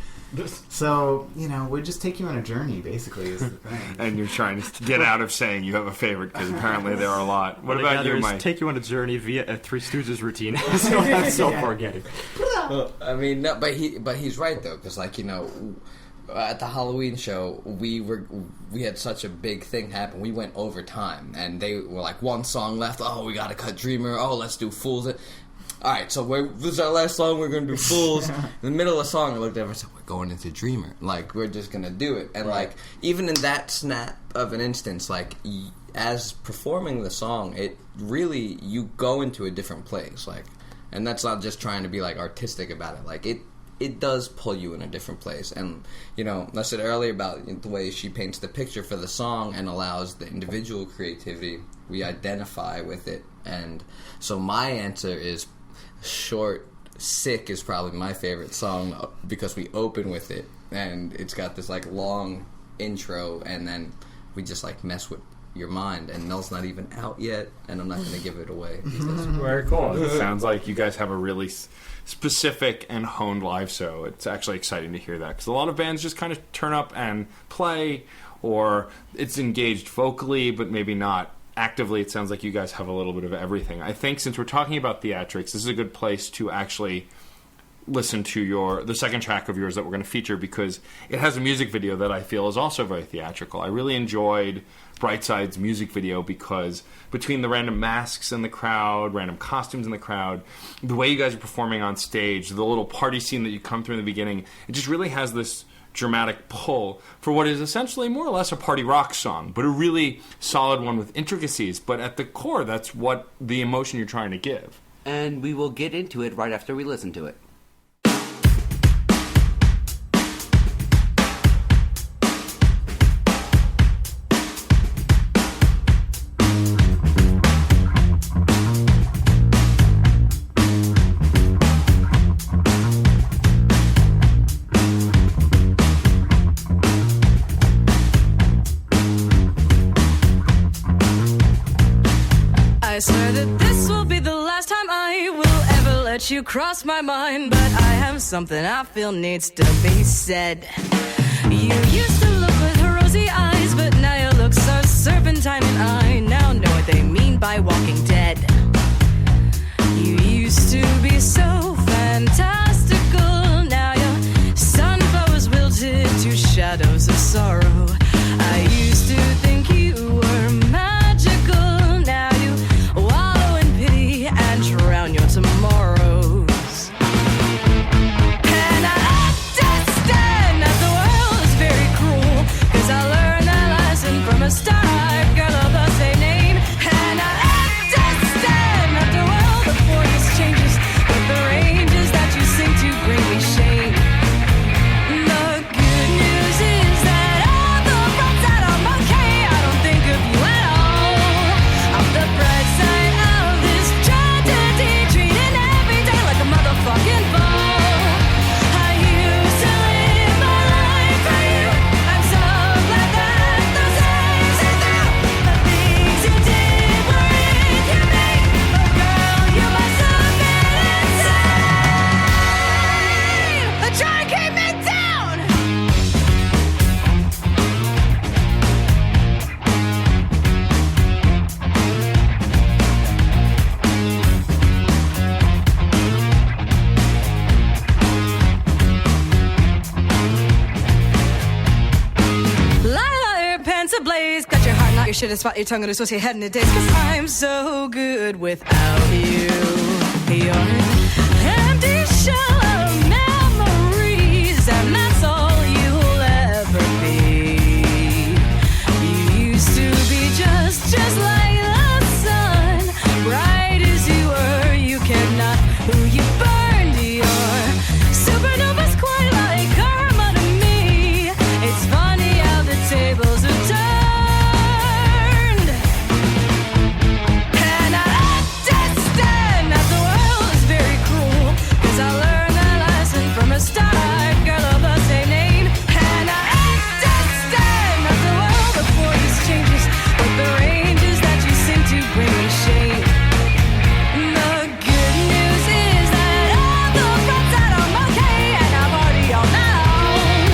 So, we just take you on a journey, basically, is the thing. And you're trying to get out of saying you have a favorite, because apparently there are a lot. What about you, Mike? Take you on a journey via a Three Stooges routine. So that's so far getting. Well, I mean, no, but he's right, though, because, like, at the Halloween show, we had such a big thing happen. We went over time, and they were like, one song left. Oh, we gotta cut Dreamer. Oh, let's do Fools. All right, so this is our last song. We're gonna do Fools. In the middle of the song, I looked at him and said, "We're going into Dreamer. Like, we're just gonna do it." And like, even in that snap of an instance, like as performing the song, it really you go into a different place. Like, and that's not just trying to be like artistic about it. Like it does pull you in a different place. And, I said earlier about the way she paints the picture for the song and allows the individual creativity. We identify with it. And so my answer is short. Sick is probably my favorite song because we open with it. And it's got this, like, long intro, and then we just, like, mess with your mind. And Mel's not even out yet, and I'm not going to give it away. Very cool. It sounds like you guys have a really specific and honed live show. It's actually exciting to hear that, because a lot of bands just kind of turn up and play, or it's engaged vocally but maybe not actively. It sounds like you guys have a little bit of everything. I think since we're talking about theatrics, this is a good place to actually listen to the second track of yours that we're going to feature, because it has a music video that I feel is also very theatrical. I really enjoyed Brightside's music video because between the random masks in the crowd, random costumes in the crowd, the way you guys are performing on stage, the little party scene that you come through in the beginning, it just really has this dramatic pull for what is essentially more or less a party rock song, but a really solid one with intricacies. But at the core, that's what the emotion you're trying to give. And we will get into it right after we listen to it. I swear that this will be the last time I will ever let you cross my mind, but I have something I feel needs to be said. You used to look with her rosy eyes, but now your looks are serpentine, and I now know what they mean by walking dead. You used to be so fantastical, now your sunflowers wilted to shadows of sorrow. I used to think you were magical, now you wallow in pity and drown your tomorrows. And I understand that the world is very cruel, 'cause I learned that lesson from a star girl of the same name. And I understand that the world before this changes, but the ranges that you sing to bring me shame. The good news is that all the roads that I'm okay, I don't think of you at all. I'm the bright side of this tragedy, treating every day like a motherfucking ball. I used to live my life for you. I'm so glad that those days are through. The things you did were inhumane, but girl, you must have been insane. But try and keep me down. Liar, pants ablaze, got your heart, not your shit, and spot your tongue and associate head in a daze. 'Cause I'm so good without you. You're an shell of memories, and that's all you'll ever be. You used to be just like the sun, bright as you were. You cared not who you burned. Your supernova's quite like karma to me. It's funny how the tables have turned. And I understand that the world is very cruel, 'cause I learned that lesson from a star girl of the same name. And I understand that the world before this changes, but the ranges that you seem to bring me shame. The good news is that all the fronts that I'm okay, and I party all night long.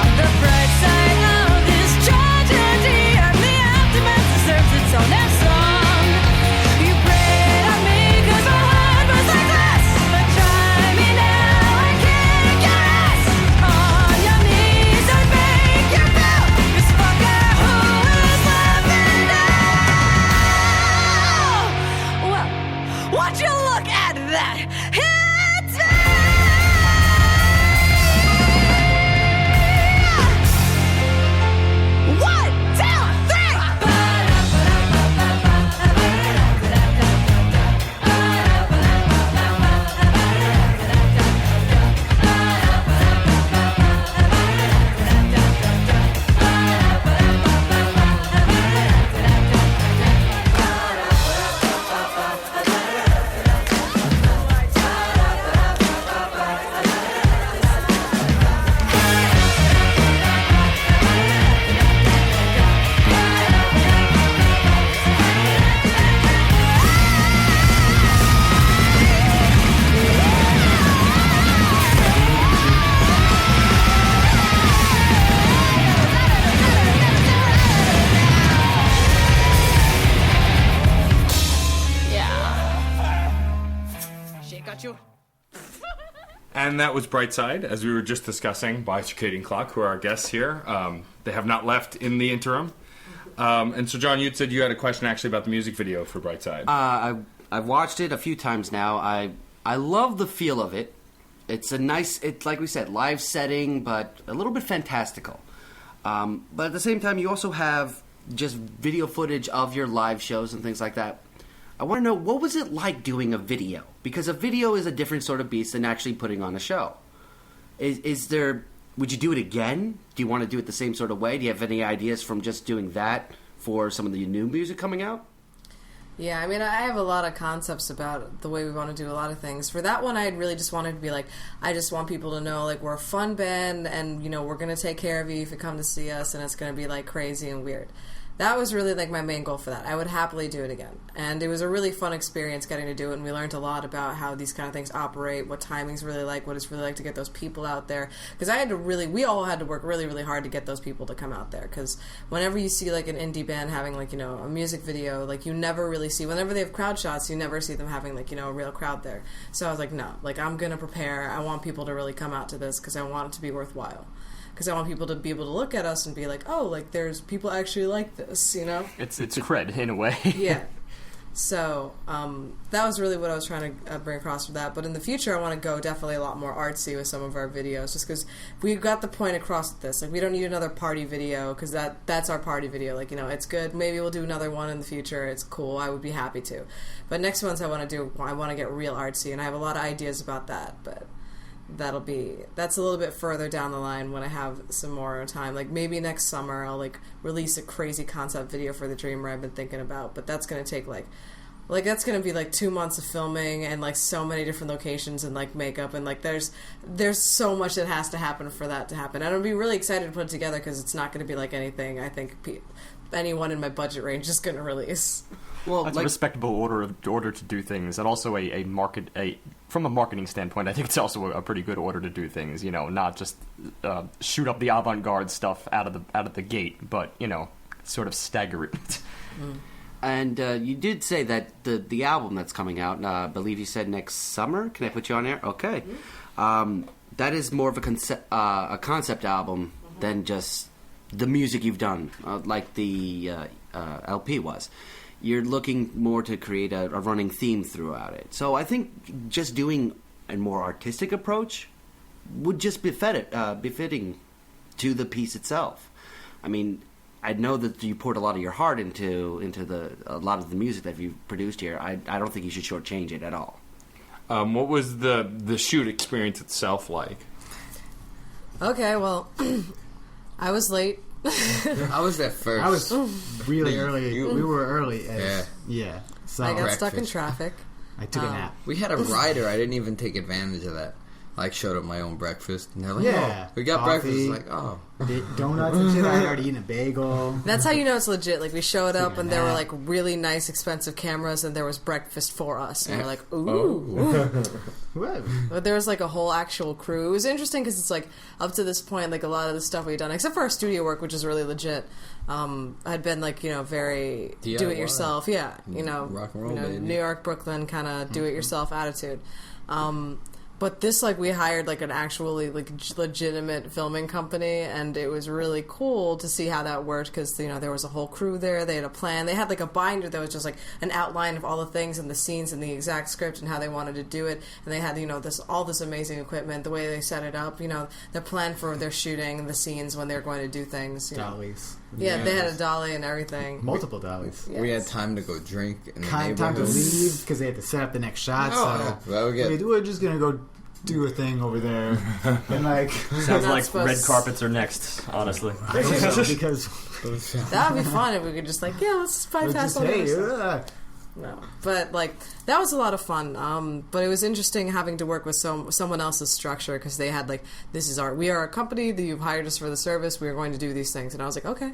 I'm the bright side of this tragedy, and the aftermath deserves its own song. You prayed on me 'cause my heart was like glass, but try me now, I can't guess. On your knees I beg you bow, 'cause fucker, who is laughing now? Well, would you look at that? It's me! 1, 2, 3! And that was Brightside, as we were just discussing, by Circadian Clock, who are our guests here. They have not left in the interim. And so, John, you'd said you had a question actually about the music video for Brightside. I've watched it a few times now. I love the feel of it. It's a nice, it's like we said, live setting, but a little bit fantastical. But at the same time, you also have just video footage of your live shows and things like that. I want to know, what was it like doing a video? Because a video is a different sort of beast than actually putting on a show. Is there, would you do it again? Do you want to do it the same sort of way? Do you have any ideas from just doing that for some of the new music coming out? Yeah, I mean, I have a lot of concepts about the way we want to do a lot of things. For that one, I really just wanted to be like, I just want people to know, like, we're a fun band, and, you know, we're going to take care of you if you come to see us, and it's going to be, like, crazy and weird. That was really, like, my main goal for that. I would happily do it again. And it was a really fun experience getting to do it, and we learned a lot about how these kind of things operate, what timing's really like, what it's really like to get those people out there. Because we all had to work really, really hard to get those people to come out there. Because whenever you see, like, an indie band having, like, you know, a music video, like, you never really see, whenever they have crowd shots, you never see them having, like, you know, a real crowd there. So I was like, no, like, I'm going to prepare. I want people to really come out to this because I want it to be worthwhile. Because I want people to be able to look at us and be like, oh, like, there's people actually like this, you know? It's cred, in a way. Yeah. So, that was really what I was trying to bring across with that. But in the future, I want to go definitely a lot more artsy with some of our videos. Just because we got the point across with this. Like, we don't need another party video, because that's our party video. Like, you know, it's good. Maybe we'll do another one in the future. It's cool. I would be happy to. But next ones I want to get real artsy. And I have a lot of ideas about that, but that's a little bit further down the line when I have some more time. Like, maybe next summer I'll, like, release a crazy concept video for the Dreamer I've been thinking about, but that's going to take like that's going to be like 2 months of filming and like so many different locations and like makeup, and like there's so much that has to happen for that to happen. And I'll be really excited to put it together because it's not going to be like anything I think anyone in my budget range is going to release. Well, that's a respectable order to do things, and also from a marketing standpoint, I think it's also a pretty good order to do things. You know, not just shoot up the avant-garde stuff out of the gate, but, you know, sort of stagger it. Mm. And you did say that the album that's coming out, I believe you said next summer. Can I put you on air? Okay, that is more of a concept album than just the music you've done, like the LP was. You're looking more to create a running theme throughout it. So I think just doing and more artistic approach would just befitting to the piece itself. I mean, I know that you poured a lot of your heart into a lot of the music that you've produced here. I don't think you should shortchange it at all. What was the shoot experience itself like? Okay, well, I was late. I was there first. I was really early. We were early. Yeah. So I got stuck in breakfast. traffic. I took a nap. We had a rider. I didn't even take advantage of that. Like, showed up my own breakfast. And they're like, Yeah. oh, we got Coffee. breakfast. It's like, oh. Donuts and shit. I had already eaten a bagel. That's how you know it's legit. Like, we showed up and there were, nap. like, really nice, expensive cameras, and there was breakfast for us. And we're like, ooh. What? But there was, like, a whole actual crew. It was interesting because it's, like, up to this point, like, a lot of the stuff we'd done, except for our studio work, which is really legit, had been, like, you know, very DIY. do-it-yourself. Yeah, you know, Rock and roll, baby. New York, Brooklyn kind of do-it-yourself attitude. But this, like, we hired, like, an actually, like, legitimate filming company, and it was really cool to see how that worked, because, you know, there was a whole crew there, they had a plan, they had, like, a binder that was just, like, an outline of all the things and the scenes and the exact script and how they wanted to do it, and they had, you know, all this amazing equipment, the way they set it up, you know, the plan for their shooting, the scenes when they were going to do things, you know. Dollies. Yeah, they had a dolly and everything. Multiple dollies. We had time to go drink in the Time to neighborhood. leave because they had to set up the next shot. Oh, so well, we're just gonna go do a thing over there, and like Sounds not like supposed- red carpets are next, honestly. I don't know, because That would be fun if we could just, like, yeah, let's bypass all the other stuff. No, but like that was a lot of fun. But it was interesting having to work with someone else's structure, because they had like, we are a company that you've hired us for the service. We are going to do these things, and I was like, okay.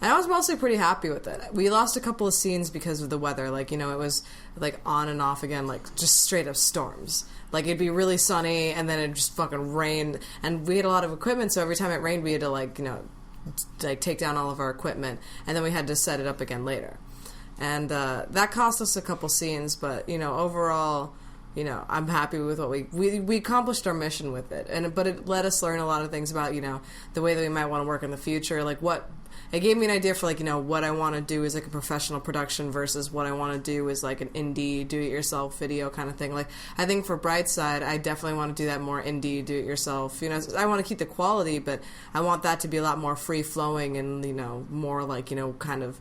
And I was mostly pretty happy with it. We lost a couple of scenes because of the weather. Like, you know, it was like on and off again, like just straight up storms. Like, it'd be really sunny, and then it'd just fucking rain. And we had a lot of equipment, so every time it rained, we had to, like, you know, like take down all of our equipment, and then we had to set it up again later. And that cost us a couple scenes, but, you know, overall, you know, I'm happy with what we accomplished our mission with it. But it let us learn a lot of things about, you know, the way that we might want to work in the future. Like, it gave me an idea for, like, you know, what I want to do is like a professional production versus what I want to do is like an indie do-it-yourself video kind of thing. Like, I think for Brightside, I definitely want to do that more indie do-it-yourself. You know, I want to keep the quality, but I want that to be a lot more free-flowing and, you know, more like, you know, kind of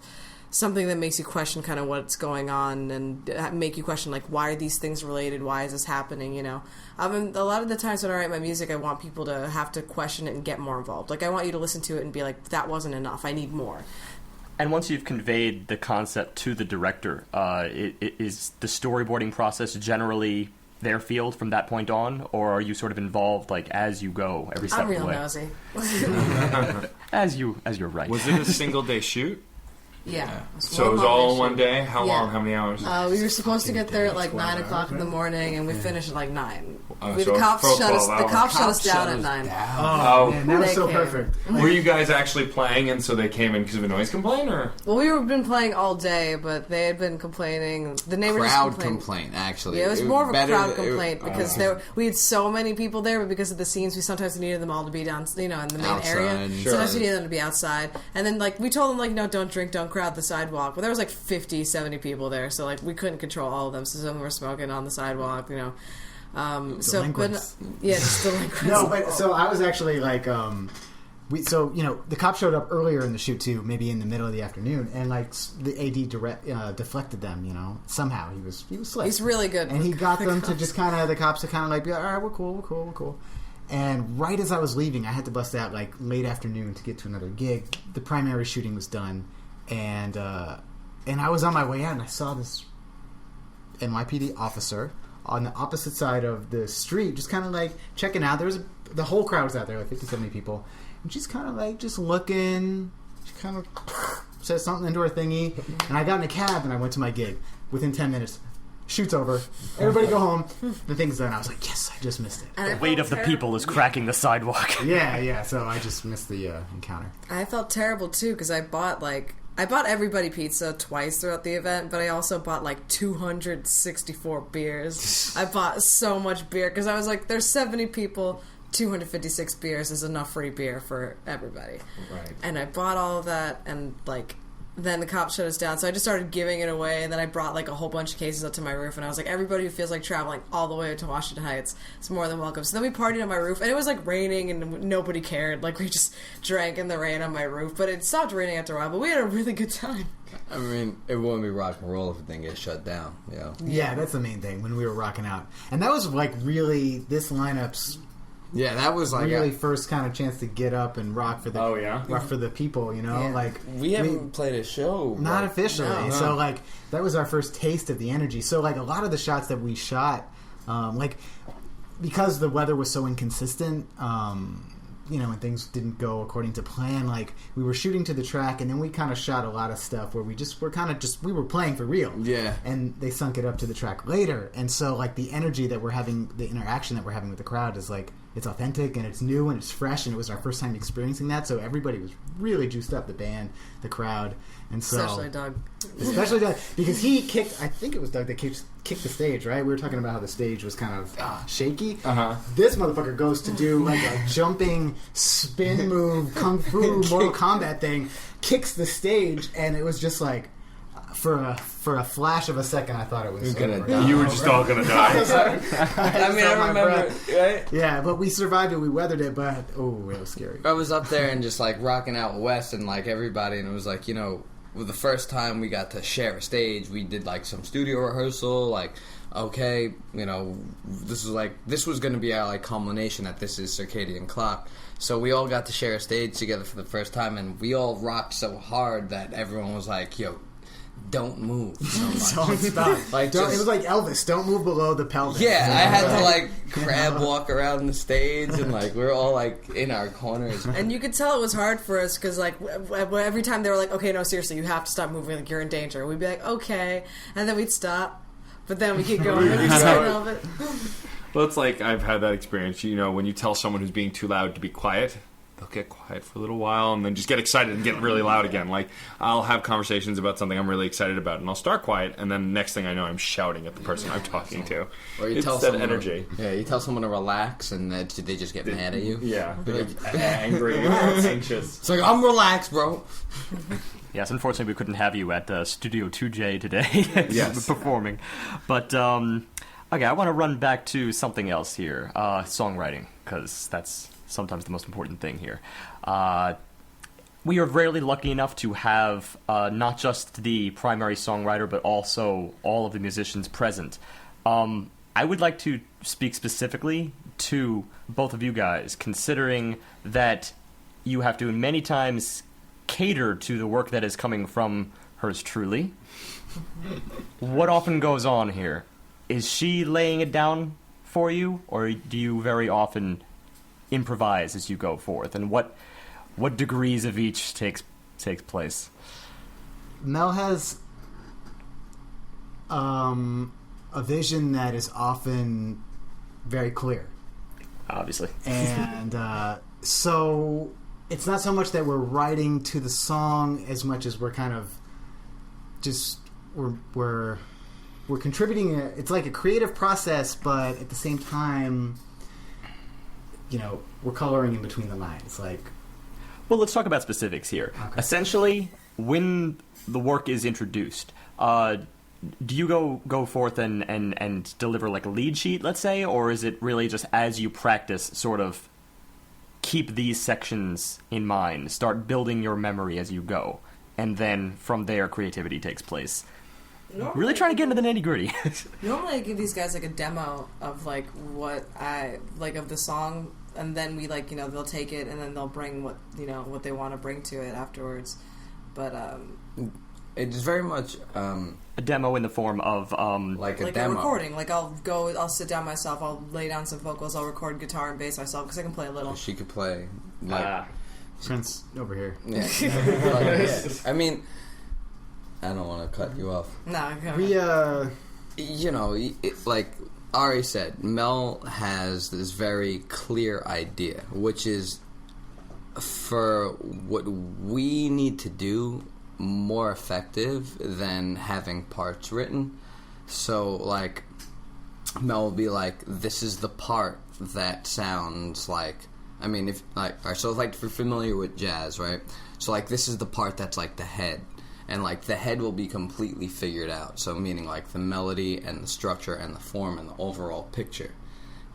something that makes you question kind of what's going on and make you question, like, why are these things related? Why is this happening? You know, a lot of the times when I write my music, I want people to have to question it and get more involved. Like, I want you to listen to it and be like, that wasn't enough. I need more. And once you've conveyed the concept to the director, is the storyboarding process generally their field from that point on, or are you sort of involved, like, as you go every step I'm of the real way? nosy. As you're right. Was it a single day shoot? Yeah. So it was all in one day? How long? How many hours? We were supposed to get there at like 9 o'clock in the morning, and we finished at like 9. so The cops full shut us. 12 The hours. cops shut us down at 9. Oh, man, that was They so came. perfect. Were you guys actually playing, and so they came in because of a noise complaint, or? Well, we had been playing all day, but they had been complaining. The neighbors Crowd complained. complaint, actually. Yeah, it was more of a better crowd than- complaint because we had so many people there, but because of the scenes, we sometimes needed them all to be down, you know, in the main Outside, area. sure. Sometimes we needed them to be outside, and then like we told them, like, no, don't drink, don't crowd the sidewalk. But there was like 50, 70 people there, so like we couldn't control all of them. So some of them were smoking on the sidewalk, you know. Delinquents. Just delinquents. No, but so I was actually like, the cop showed up earlier in the shoot too, maybe in the middle of the afternoon, and like the AD deflected them, you know, somehow he was slick. He's really good, and he got them to cops. just kind of like, be like, all right, we're cool. And right as I was leaving, I had to bust out like late afternoon to get to another gig. The primary shooting was done, and I was on my way out, and I saw this NYPD officer on the opposite side of the street, just kind of like checking out. The whole crowd was out there, like 50, 70 people, and she's kind of like just looking. She kind of says something into her thingy, and I got in a cab and I went to my gig. Within 10 minutes, shoot's over. Everybody go home. The thing's done. I was like, yes, I just missed it. And I The weight felt of the terrible. people is cracking the sidewalk. Yeah. So I just missed the encounter. I felt terrible too because I bought everybody pizza twice throughout the event, but I also bought like 264 beers. I bought so much beer because I was like, there's 70 people, 256 beers is enough free beer for everybody. Right. And I bought all of that, and like then the cops shut us down. So I just started giving it away, and then I brought like a whole bunch of cases up to my roof, and I was like, everybody who feels like traveling all the way to Washington Heights is more than welcome. So then we partied on my roof, and it was like raining, and nobody cared. Like, we just drank in the rain on my roof, but it stopped raining after a while, but we had a really good time. I mean, it wouldn't be rock and roll if it didn't get shut down, you know? Yeah, that's the main thing, when we were rocking out. And that was like really, this lineup's Yeah, that was like really first kind of chance to get up and rock for the rock for the people, you know. Yeah. Like we haven't played a show, not officially. No. So like that was our first taste of the energy. So like a lot of the shots that we shot, like because the weather was so inconsistent, you know, and things didn't go according to plan. Like we were shooting to the track, and then we kind of shot a lot of stuff where we were playing for real. Yeah, and they sunk it up to the track later. And so like the energy that we're having, the interaction that we're having with the crowd is like, it's authentic and it's new and it's fresh, and it was our first time experiencing that. So everybody was really juiced up, the band, the crowd, and so Especially Doug, because he kicked. I think it was Doug that kicked the stage. Right, we were talking about how the stage was kind of shaky. This motherfucker goes to do like a jumping spin move, kung fu, Mortal Kombat thing, kicks the stage, and it was just like. For a flash of a second, I thought it was gonna over. die. You were just all gonna die. I remember, right? Yeah, but we survived it. We weathered it, but it was scary. I was up there and just like rocking out west and like everybody, and it was like, you know, the first time we got to share a stage, we did like some studio rehearsal, like, okay, you know, this was going to be our like culmination that this is Circadian Clock. So we all got to share a stage together for the first time, and we all rocked so hard that everyone was like, yo, don't move so much. Don't stop. Like, It was like Elvis. Don't move below the pelvis. Yeah, I had to like crab walk around the stage, and like we're all like in our corners. and you could tell it was hard for us because like every time they were like, okay, no, seriously, you have to stop moving, like you're in danger. We'd be like, okay, and then we'd stop, but then we keep going. Well, it's like I've had that experience. You know, when you tell someone who's being too loud to be quiet, they'll get quiet for a little while and then just get excited and get really loud again. Like, I'll have conversations about something I'm really excited about, and I'll start quiet, and then next thing I know, I'm shouting at the person I'm talking to. Or you it's tell that someone energy. You tell someone to relax, and they just get mad at you. Yeah, angry, anxious. It's like, I'm relaxed, bro. Yes, unfortunately, we couldn't have you at Studio 2J today performing. But, okay, I want to run back to something else here. Songwriting, because that's sometimes the most important thing here. We are rarely lucky enough to have not just the primary songwriter, but also all of the musicians present. I would like to speak specifically to both of you guys, considering that you have to many times cater to the work that is coming from hers truly. What often goes on here? Is she laying it down for you, or do you very often improvise as you go forth? And what degrees of each takes place? Mel has a vision that is often very clear. Obviously. And so it's not so much that we're writing to the song as much as we're kind of just we're contributing. It's like a creative process, but at the same time, you know, we're coloring in between the lines. Like, well, let's talk about specifics here. Okay. Essentially, when the work is introduced, do you go forth and deliver like a lead sheet, let's say, or is it really just as you practice, sort of keep these sections in mind, start building your memory as you go, and then from there creativity takes place? Really trying to get into the nitty-gritty. Normally I give these guys like a demo of like what I like of the song, and then we like, you know, they'll take it and then they'll bring what, you know, what they want to bring to it afterwards. But it's very much a demo in the form of like a like demo. a recording. Like I'll sit down myself, I'll lay down some vocals, I'll record guitar and bass myself because I can play a little. She could play like Prince over here. yeah. Yeah. I mean, I don't want to cut you off. No, We You know, like Ari said, Mel has this very clear idea, which is for what we need to do more effective than having parts written. So, like, Mel will be like, this is the part that sounds like, I mean, if, like, so, like, if you're familiar with jazz, right? So, like, this is the part that's, like, the head. and like the head will be completely figured out. So meaning like the melody and the structure and the form and the overall picture.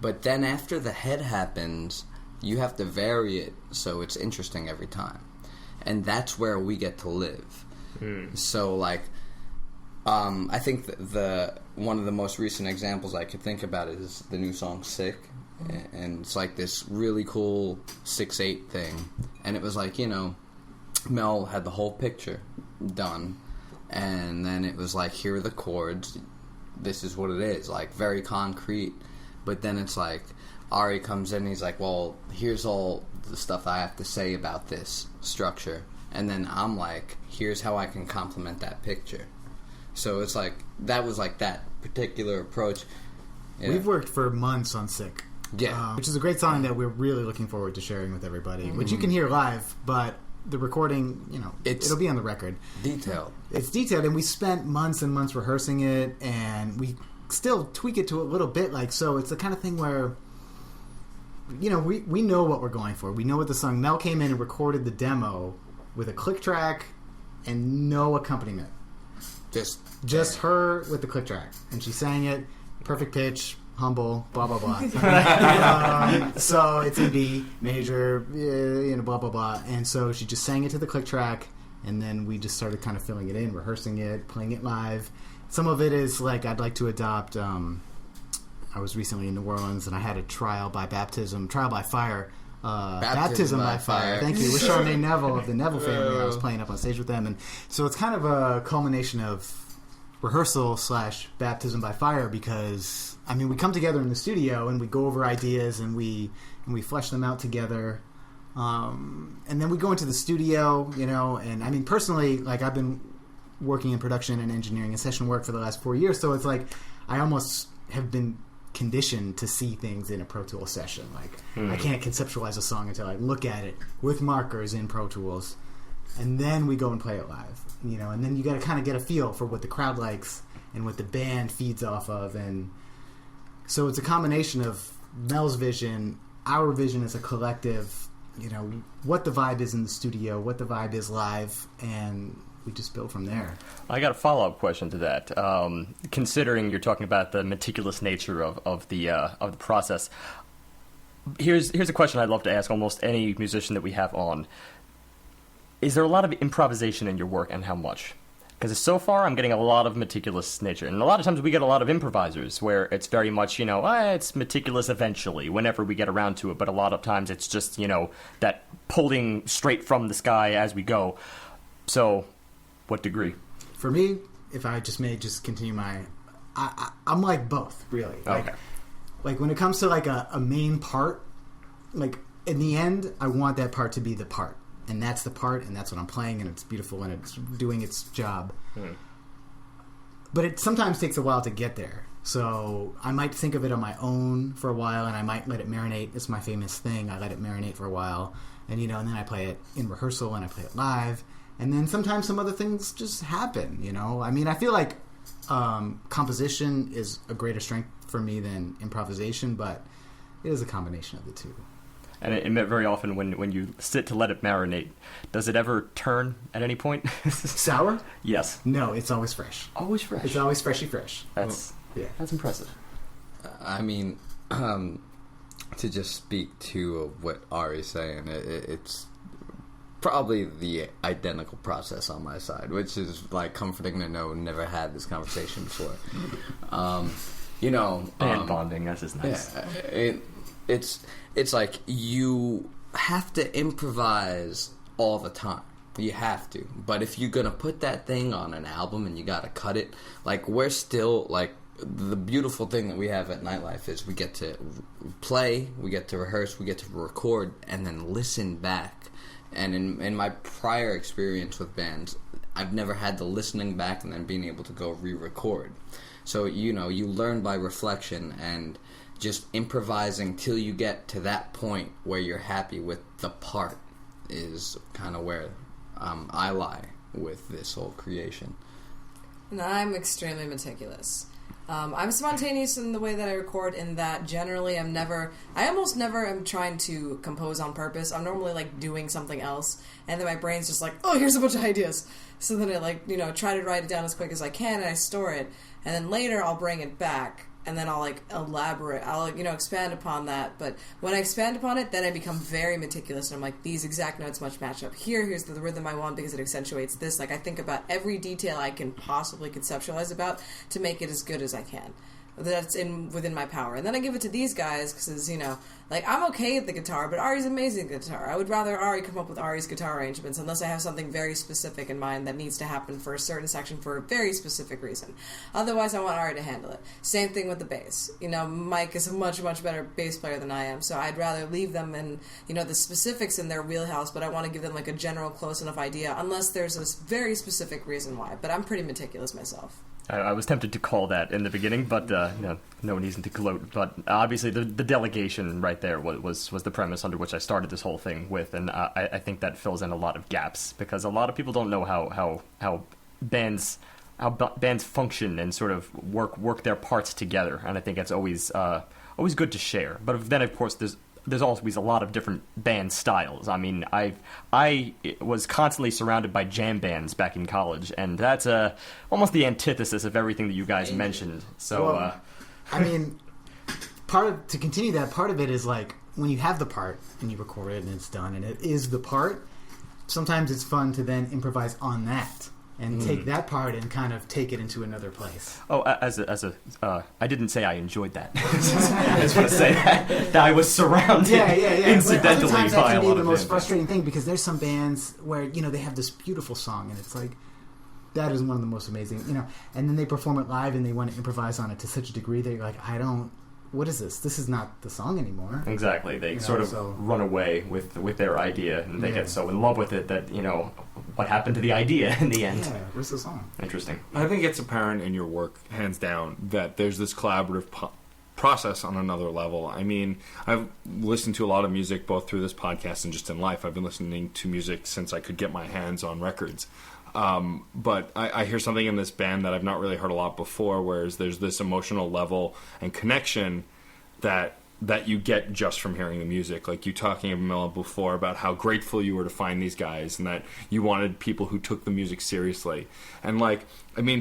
But then after the head happens, you have to vary it so it's interesting every time. And that's where we get to live. So like I think the one of the most recent examples I could think about is the new song Sick. And it's like this really cool 6/8 thing. And it was like, you know, Mel had the whole picture done, and then it was like, here are the chords, this is what it is, like very concrete. But then it's like Ari comes in and he's like, well, here's all the stuff I have to say about this structure, and then I'm like, here's how I can complement that picture. So it's like that was like that particular approach. Yeah. We've worked for months on Sick. Yeah. Which is a great song that we're really looking forward to sharing with everybody, which you can hear live, but the recording, you know, it'll be on the record. Detailed. It's detailed, and we spent months and months rehearsing it, and we still tweak it to a little bit, like, so it's the kind of thing where, you know, we know what we're going for. We know what the song... Mel came in and recorded the demo with a click track and no accompaniment. Just her with the click track. And she sang it, perfect pitch, humble, blah, blah, blah. So it's in B major, you know, blah, blah, blah. And so she just sang it to the click track, and then we just started kind of filling it in, rehearsing it, playing it live. Some of it is like, I'd like to adopt... I was recently in New Orleans, and I had a trial by fire. Baptism by fire. Thank you. With Charmaine Neville of the Neville family. I was playing up on stage with them. And so it's kind of a culmination of rehearsal / baptism by fire, because, I mean, we come together in the studio and we go over ideas and we flesh them out together. And then we go into the studio, you know, and I mean, personally, like, I've been working in production and engineering and session work for the last 4 years, so it's like I almost have been conditioned to see things in a Pro Tools session. Like, I can't conceptualize a song until I look at it with markers in Pro Tools, and then we go and play it live, you know, and then you got to kind of get a feel for what the crowd likes and what the band feeds off of. And so it's a combination of Mel's vision, our vision as a collective, you know, what the vibe is in the studio, what the vibe is live, and we just build from there. I got a follow-up question to that. Considering you're talking about the meticulous nature of the process, here's a question I'd love to ask almost any musician that we have on. Is there a lot of improvisation in your work, and how much? Because so far I'm getting a lot of meticulous nature, and a lot of times we get a lot of improvisers where it's very much, you know, it's meticulous eventually whenever we get around to it, but a lot of times it's just, you know, that pulling straight from the sky as we go. So, what degree? For me, if I may continue my... I'm like both, really. Okay. Like when it comes to like a main part, like in the end, I want that part to be the part. And that's the part, and that's what I'm playing, and it's beautiful, and it's doing its job. But it sometimes takes a while to get there. So I might think of it on my own for a while, and I might let it marinate. It's my famous thing. I let it marinate for a while. And, you know, and then I play it in rehearsal, and I play it live. And then sometimes some other things just happen, you know? I mean, I feel like composition is a greater strength for me than improvisation, but it is a combination of the two. And it very often when you sit to let it marinate, does it ever turn at any point? Sour? Yes. No, it's always fresh. Always fresh. It's always freshy fresh. That's impressive. I mean, to just speak to what Ari's saying, it's probably the identical process on my side, which is like comforting to know. Never had this conversation before. You know, and bonding. That's just nice. Yeah, it's like you have to improvise all the time. You have to. But if you're gonna put that thing on an album and you gotta cut it, like we're still like the beautiful thing that we have at Nightlife is we get to play, we get to rehearse, we get to record, and then listen back. And in my prior experience with bands, I've never had the listening back and then being able to go re-record. So, you know, you learn by reflection and just improvising till you get to that point where you're happy with the part is kind of where I lie with this whole creation. And I'm extremely meticulous. I'm spontaneous in the way that I record, in that generally I almost never am trying to compose on purpose. I'm normally like doing something else, and then my brain's just like, oh, here's a bunch of ideas. So then I like, try to write it down as quick as I can, and I store it, and then later I'll bring it back, and then I'll like elaborate, I'll expand upon that. But when I expand upon it, then I become very meticulous, and I'm like, these exact notes must match up here. Here's the rhythm I want because it accentuates this. Like, I think about every detail I can possibly conceptualize about to make it as good as I can. That's within my power. And then I give it to these guys because, I'm okay at the guitar, but Ari's amazing at guitar. I would rather Ari come up with Ari's guitar arrangements unless I have something very specific in mind that needs to happen for a certain section for a very specific reason. Otherwise, I want Ari to handle it. Same thing with the bass. Mike is a much, much better bass player than I am, so I'd rather leave them in, the specifics in their wheelhouse, but I want to give them, like, a general close enough idea, unless there's a very specific reason why. But I'm pretty meticulous myself. I was tempted to call that in the beginning, but no reason to gloat. But obviously, the delegation right there was the premise under which I started this whole thing with, and I think that fills in a lot of gaps because a lot of people don't know how bands function and sort of work their parts together, and I think it's always good to share. But then, of course, there's always a lot of different band styles. I mean, I was constantly surrounded by jam bands back in college, and that's almost the antithesis of everything that you guys mentioned. So, to continue that, part of it is like when you have the part and you record it and it's done and it is the part. Sometimes it's fun to then improvise on that and take that part and kind of take it into another place. Oh, I didn't say I enjoyed that. I just want to say that I was surrounded incidentally by a lot of that can be the most bands. frustrating thing because there's some bands where, they have this beautiful song and it's like, that is one of the most amazing, and then they perform it live and they want to improvise on it to such a degree that you're like, what is this? This is not the song anymore. Exactly. They sort of run away with their idea, and they get so in love with it that, what happened to the idea in the end? Yeah, where's the song? Interesting. I think it's apparent in your work, hands down, that there's this collaborative process on another level. I mean, I've listened to a lot of music, both through this podcast and just in life. I've been listening to music since I could get my hands on records. But I hear something in this band that I've not really heard a lot before, whereas there's this emotional level and connection that you get just from hearing the music. Like you talking about before about how grateful you were to find these guys and that you wanted people who took the music seriously. And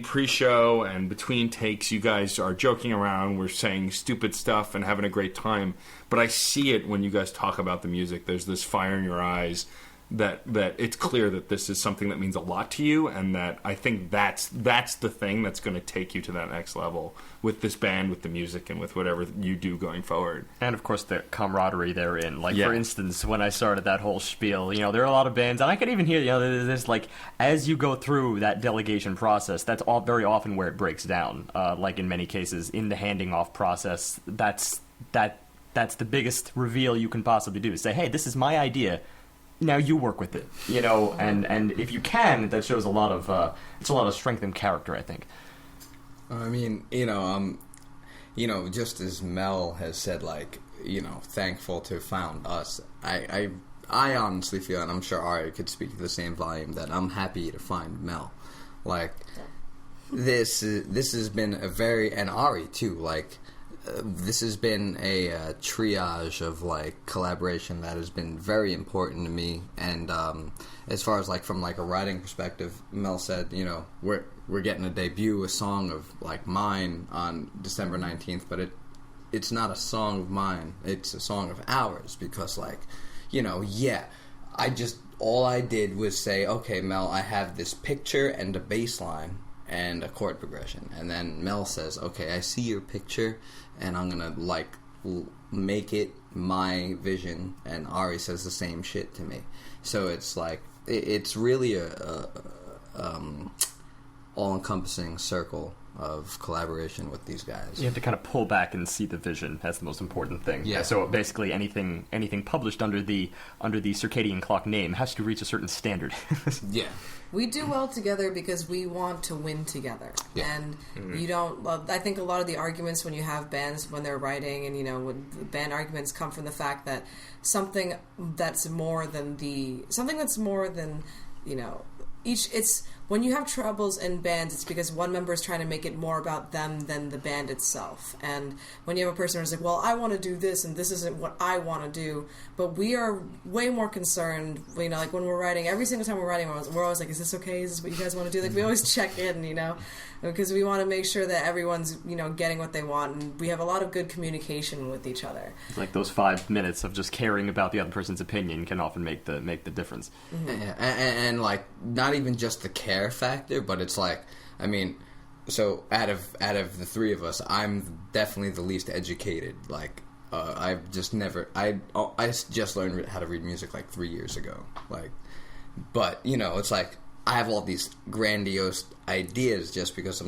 pre-show and between takes, you guys are joking around, we're saying stupid stuff and having a great time. But I see it when you guys talk about the music. There's this fire in your eyes that it's clear that this is something that means a lot to you, and that I think that's the thing that's going to take you to that next level with this band, with the music, and with whatever you do going forward. And of course the camaraderie therein. For instance, when I started that whole spiel, there are a lot of bands, and I could even hear, there's as you go through that delegation process, that's all very often where it breaks down. In many cases, in the handing off process, that's the biggest reveal you can possibly do. Say, hey, this is my idea. Now you work with it, and if you can, that shows a lot of strength and character, I think. I mean, just as Mel has said, thankful to have found us. I honestly feel, and I'm sure Ari could speak to the same volume, that I'm happy to find Mel. This has been a very, and Ari too, this has been a triage of collaboration that has been very important to me. And as far as from a writing perspective, Mel said, we're getting a debut, a song of mine on December 19th, but it's not a song of mine, it's a song of ours, because all I did was say, okay, Mel, I have this picture and a bass line and a chord progression, and then Mel says, okay, I see your picture and I'm gonna make it my vision, and Ari says the same shit to me. So it's it's really a all-encompassing circle of collaboration with these guys. You have to kind of pull back and see the vision. That's the most important thing. Yeah. So basically, anything published under the Circadian Clock name has to reach a certain standard. Yeah. We do well together because we want to win together. Yeah. And you don't... I think a lot of the arguments when you have bands, when they're writing, and, when band arguments come from the fact that something that's more than, when you have troubles in bands, it's because one member is trying to make it more about them than the band itself. And when you have a person who's like, well, I want to do this, and this isn't what I want to do, but we are way more concerned, you know, like when we're writing, every single time we're writing, we're always like, is this okay? Is this what you guys want to do? Like, we always check in, you know, because we want to make sure that everyone's, you know, getting what they want, and we have a lot of good communication with each other. It's like those 5 minutes of just caring about the other person's opinion can often make the difference. Mm-hmm. And like, not even just the care factor, but it's like, I mean, so out of the 3 of us, I'm definitely the least educated. Like, I've just never, I just learned how to read music like 3 years ago. Like, but you know, it's like I have all these grandiose ideas just because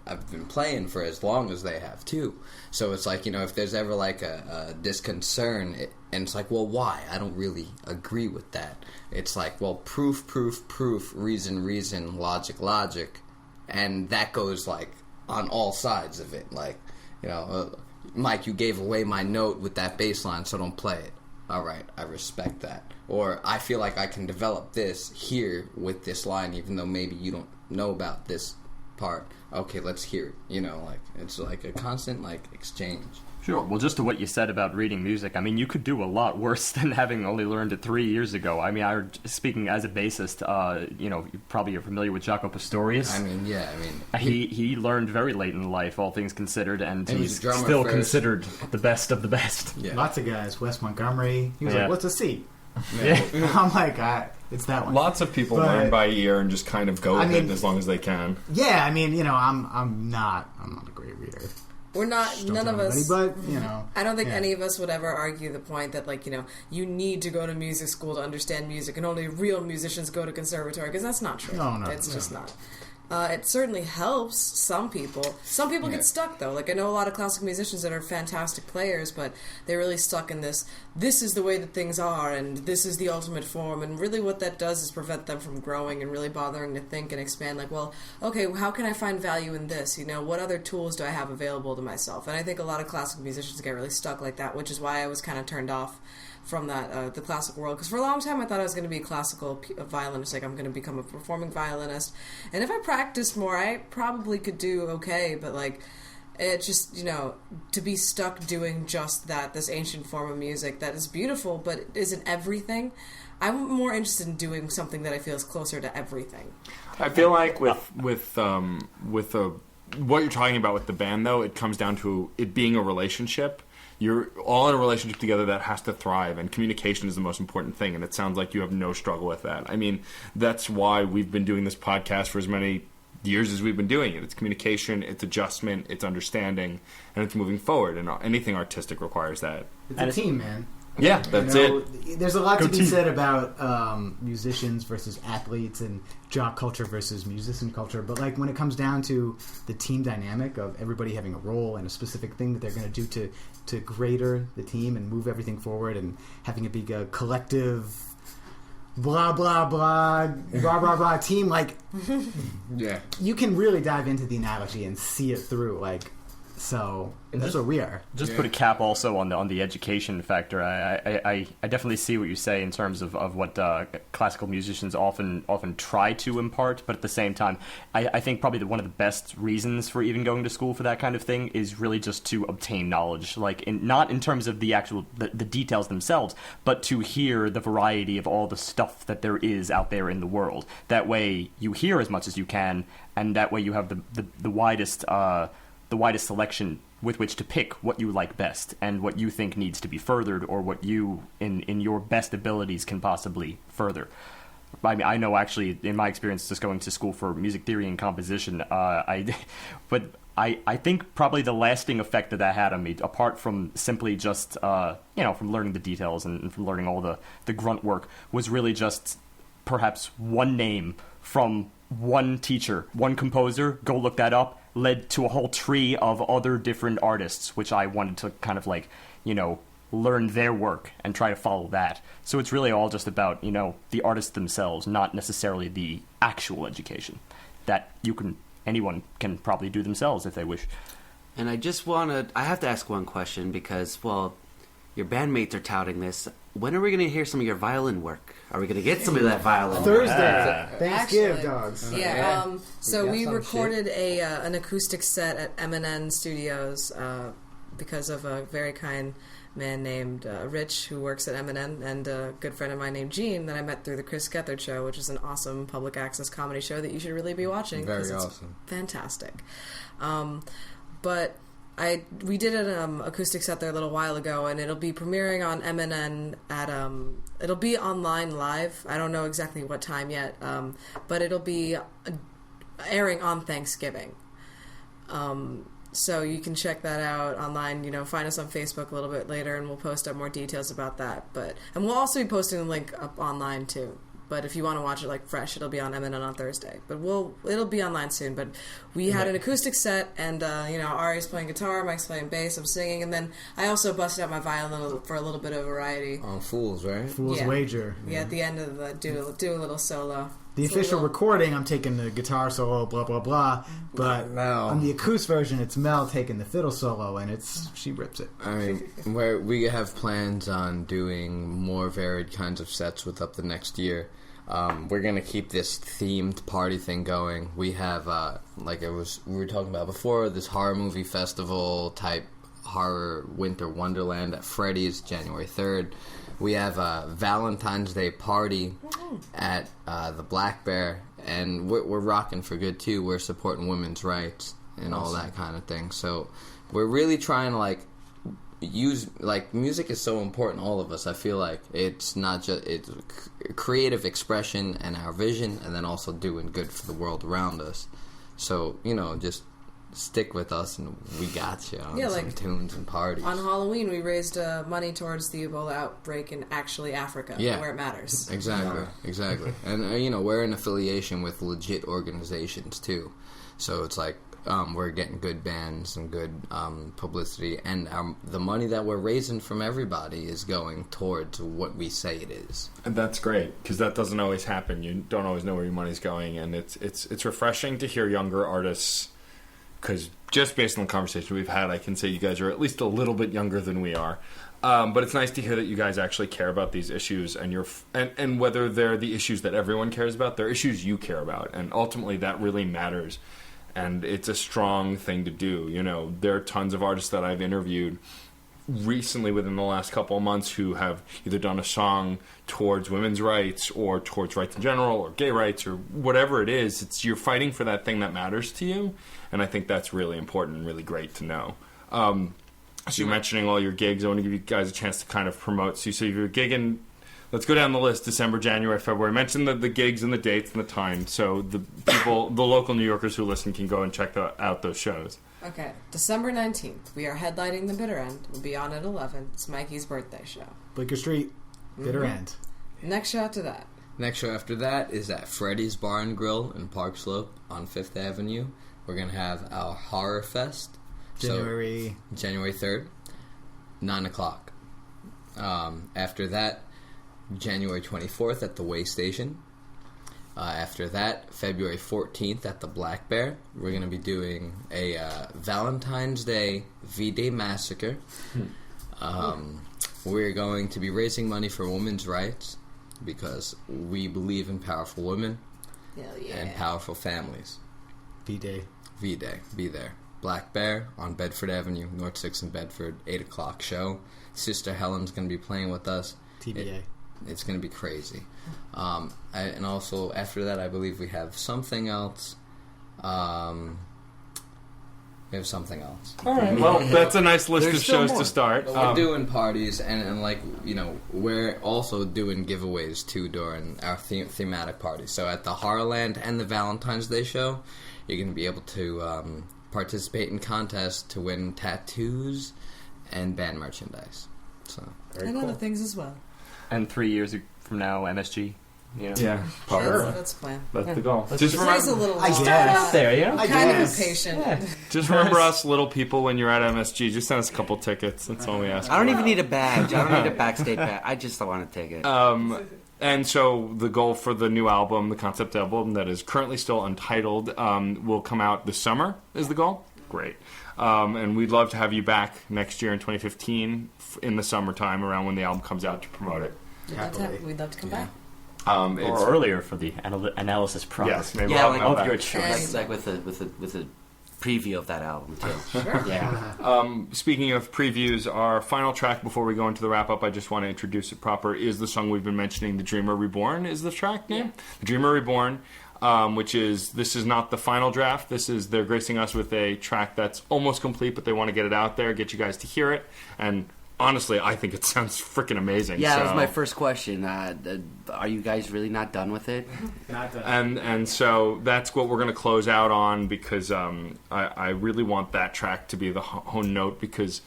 I've been playing for as long as they have too. So it's like, you know, if there's ever like a disconcern, and it's like, well, why? I don't really agree with that. It's like, well, proof, reason, logic, and that goes like on all sides of it. Like, you know, Mike, you gave away my note with that bass line, so don't play it. All right, I respect that. Or I feel like I can develop this here with this line, even though maybe you don't know about this part. Okay, let's hear it. You know, like, it's like a constant like exchange. Sure. Well, just to what you said about reading music, I mean, you could do a lot worse than having only learned it 3 years ago. I mean, speaking as a bassist, you know, you probably are familiar with Jaco Pastorius. I mean, yeah, he learned very late in life, all things considered, and he's drummer still first. Considered the best of the best. Yeah. Lots of guys. Wes Montgomery. He was Yeah. like, "What's a C?" Yeah. I'm like, it's that one. Lots of people learn by ear and just kind of go with it as long as they can. Yeah, I mean, you know, I'm not a great reader. We're not, Don't none of tell us, anybody, but, you know. I don't think yeah. any of us would ever argue the point that, like, you know, you need to go to music school to understand music, and only real musicians go to conservatory, because that's not true. No, it's just not. It certainly helps some people. Some people get stuck, though. Like, I know a lot of classical musicians that are fantastic players, but they're really stuck in this is the way that things are, and this is the ultimate form, and really what that does is prevent them from growing and really bothering to think and expand, like, well, okay, how can I find value in this? You know, what other tools do I have available to myself? And I think a lot of classical musicians get really stuck like that, which is why I was kind of turned off from that the classical world, because for a long time I thought I was going to be a classical violinist, like I'm going to become a performing violinist, and if I practiced more I probably could do okay, but like it just, you know, to be stuck doing just that, this ancient form of music that is beautiful but it isn't everything. I'm more interested in doing something that I feel is closer to everything. I feel like with what you're talking about with the band, though, it comes down to it being a relationship. You're all in a relationship together that has to thrive, and communication is the most important thing, and it sounds like you have no struggle with that. I mean, that's why we've been doing this podcast for as many years as we've been doing it. It's communication, it's adjustment, it's understanding, and it's moving forward, and anything artistic requires that. It's a team, man. Yeah, that's it. There's a lot to be said about musicians versus athletes and jock culture versus musician culture, but like when it comes down to the team dynamic of everybody having a role and a specific thing that they're going to do to greater the team and move everything forward, and having it be a collective blah blah blah blah blah blah team, like Yeah, you can really dive into the analogy and see it through, like. So that's what we are. Just put a cap also on the education factor. I definitely see what you say in terms of what classical musicians often try to impart, but at the same time, I think probably one of the best reasons for even going to school for that kind of thing is really just to obtain knowledge, like not in terms of the actual the details themselves, but to hear the variety of all the stuff that there is out there in the world. That way, you hear as much as you can, and that way you have the widest selection with which to pick what you like best and what you think needs to be furthered, or what you, in your best abilities, can possibly further. I mean, I know actually, in my experience, just going to school for music theory and composition, I think probably the lasting effect that had on me, apart from simply just, from learning the details and from learning all the grunt work, was really just perhaps one name from one teacher, one composer, go look that up, led to a whole tree of other different artists, which I wanted to kind of like, learn their work and try to follow that. So it's really all just about, the artists themselves, not necessarily the actual education that anyone can probably do themselves if they wish. And I have to ask one question because, well, your bandmates are touting this. When are we going to hear some of your violin work? Are we going to get some of that violin? Thursday. Thanksgiving, Actually, dogs. Yeah. So got we some recorded an acoustic set at M&N Studios because of a very kind man named Rich who works at M&N and a good friend of mine named Gene that I met through the Chris Gethard Show, which is an awesome public access comedy show that you should really be watching. Very awesome. It's fantastic. But we did an acoustic set there a little while ago, and it'll be premiering on M&N at it'll be online live. I don't know exactly what time yet, but it'll be airing on Thanksgiving. So you can check that out online. Find us on Facebook a little bit later, and we'll post up more details about that. And we'll also be posting the link up online too. But if you want to watch it fresh, it'll be on M&N on Thursday. But it'll be online soon. But we had an acoustic set, and Ari's playing guitar, Mike's playing bass, I'm singing, and then I also busted out my violin for a little bit of variety. On Fools, right? Fool's Wager. Yeah, at the end of the do a little solo. The official recording, I'm taking the guitar solo, blah blah blah. But on the acoustic version, it's Mel taking the fiddle solo, and she rips it. I mean, we have plans on doing more varied kinds of sets up the next year. We're gonna keep this themed party thing going. We have we were talking about before, this horror movie festival type horror winter wonderland at Freddy's, January 3rd. We have a Valentine's Day party at the Black Bear, and we're rocking for good too. We're supporting women's rights and all that kind of thing. So we're really trying to use music is so important to all of us. I feel like it's not just it's creative expression and our vision, and then also doing good for the world around us. So just stick with us, and we got you on some tunes and parties. On Halloween, we raised money towards the Ebola outbreak in actually Africa, where it matters. Exactly. And we're in affiliation with legit organizations too, so it's we're getting good bands and good publicity, and the money that we're raising from everybody is going towards what we say it is. And that's great, because that doesn't always happen. You don't always know where your money's going, and it's refreshing to hear younger artists, because just based on the conversation we've had, I can say you guys are at least a little bit younger than we are. But it's nice to hear that you guys actually care about these issues, and whether they're the issues that everyone cares about, they're issues you care about, and ultimately that really matters. And it's a strong thing to do. There are tons of artists that I've interviewed recently within the last couple of months who have either done a song towards women's rights or towards rights in general or gay rights or whatever it is. You're fighting for that thing that matters to you, and I think that's really important and really great to know. So you're mentioning all your gigs. I want to give you guys a chance to kind of promote. So you're gigging. Let's go down the list. December, January, February. Mention the gigs and the dates and the time, so the local New Yorkers who listen can go and check out those shows. Okay, December 19th, we are headlining the Bitter End. We'll be on at 11. It's Mikey's birthday show. Bleecker Street, Bitter End. Next show after that. Next show after that is at Freddy's Bar and Grill in Park Slope on 5th Avenue. We're going to have our Horror Fest. January 3rd, 9 o'clock. After that, January 24th at the Way Station. After that, February 14th at the Black Bear. We're going to be doing a Valentine's Day V-Day Massacre. We're going to be raising money for women's rights because we believe in powerful women and powerful families. V-Day. Be there. Black Bear on Bedford Avenue, North 6th in Bedford, 8 o'clock show. Sister Helen's going to be playing with us. TBA. It's going to be crazy. And also, after that, I believe we have something else. All right. Well, that's a nice list of shows to start. We're doing parties, and we're also doing giveaways, too, during our thematic parties. So at the Horrorland and the Valentine's Day show, you're going to be able to participate in contests to win tattoos and band merchandise. So and other things as well. And 3 years from now, MSG. Yeah, that's the plan. That's the goal. Just remember, a little start out there, I'm kind of impatient. Yeah. Just remember us little people when you're at MSG. Just send us a couple tickets. That's all we ask. I don't even need a badge. I don't need a backstage badge. I just want to take it. And so the goal for the new album, the concept album that is currently still untitled, will come out this summer. Is the goal? Great. And we'd love to have you back next year in 2015 in the summertime around when the album comes out to promote it. We'd love to come back. Or earlier for the analysis process. Yes, maybe Yeah, we'll like, have of that. your choice. like with a preview of that album too. Sure. Yeah. Speaking of previews, our final track before we go into the wrap-up, I just want to introduce it proper, is the song we've been mentioning, The Dreamer Reborn is the track name. Yeah. The Dreamer Reborn, this is not the final draft. They're gracing us with a track that's almost complete, but they want to get it out there, get you guys to hear it, and honestly, I think it sounds freaking amazing. Yeah, that was So- my first question. Are you guys really not done with it? And so that's what we're going to close out on, because I really want that track to be the hone note, because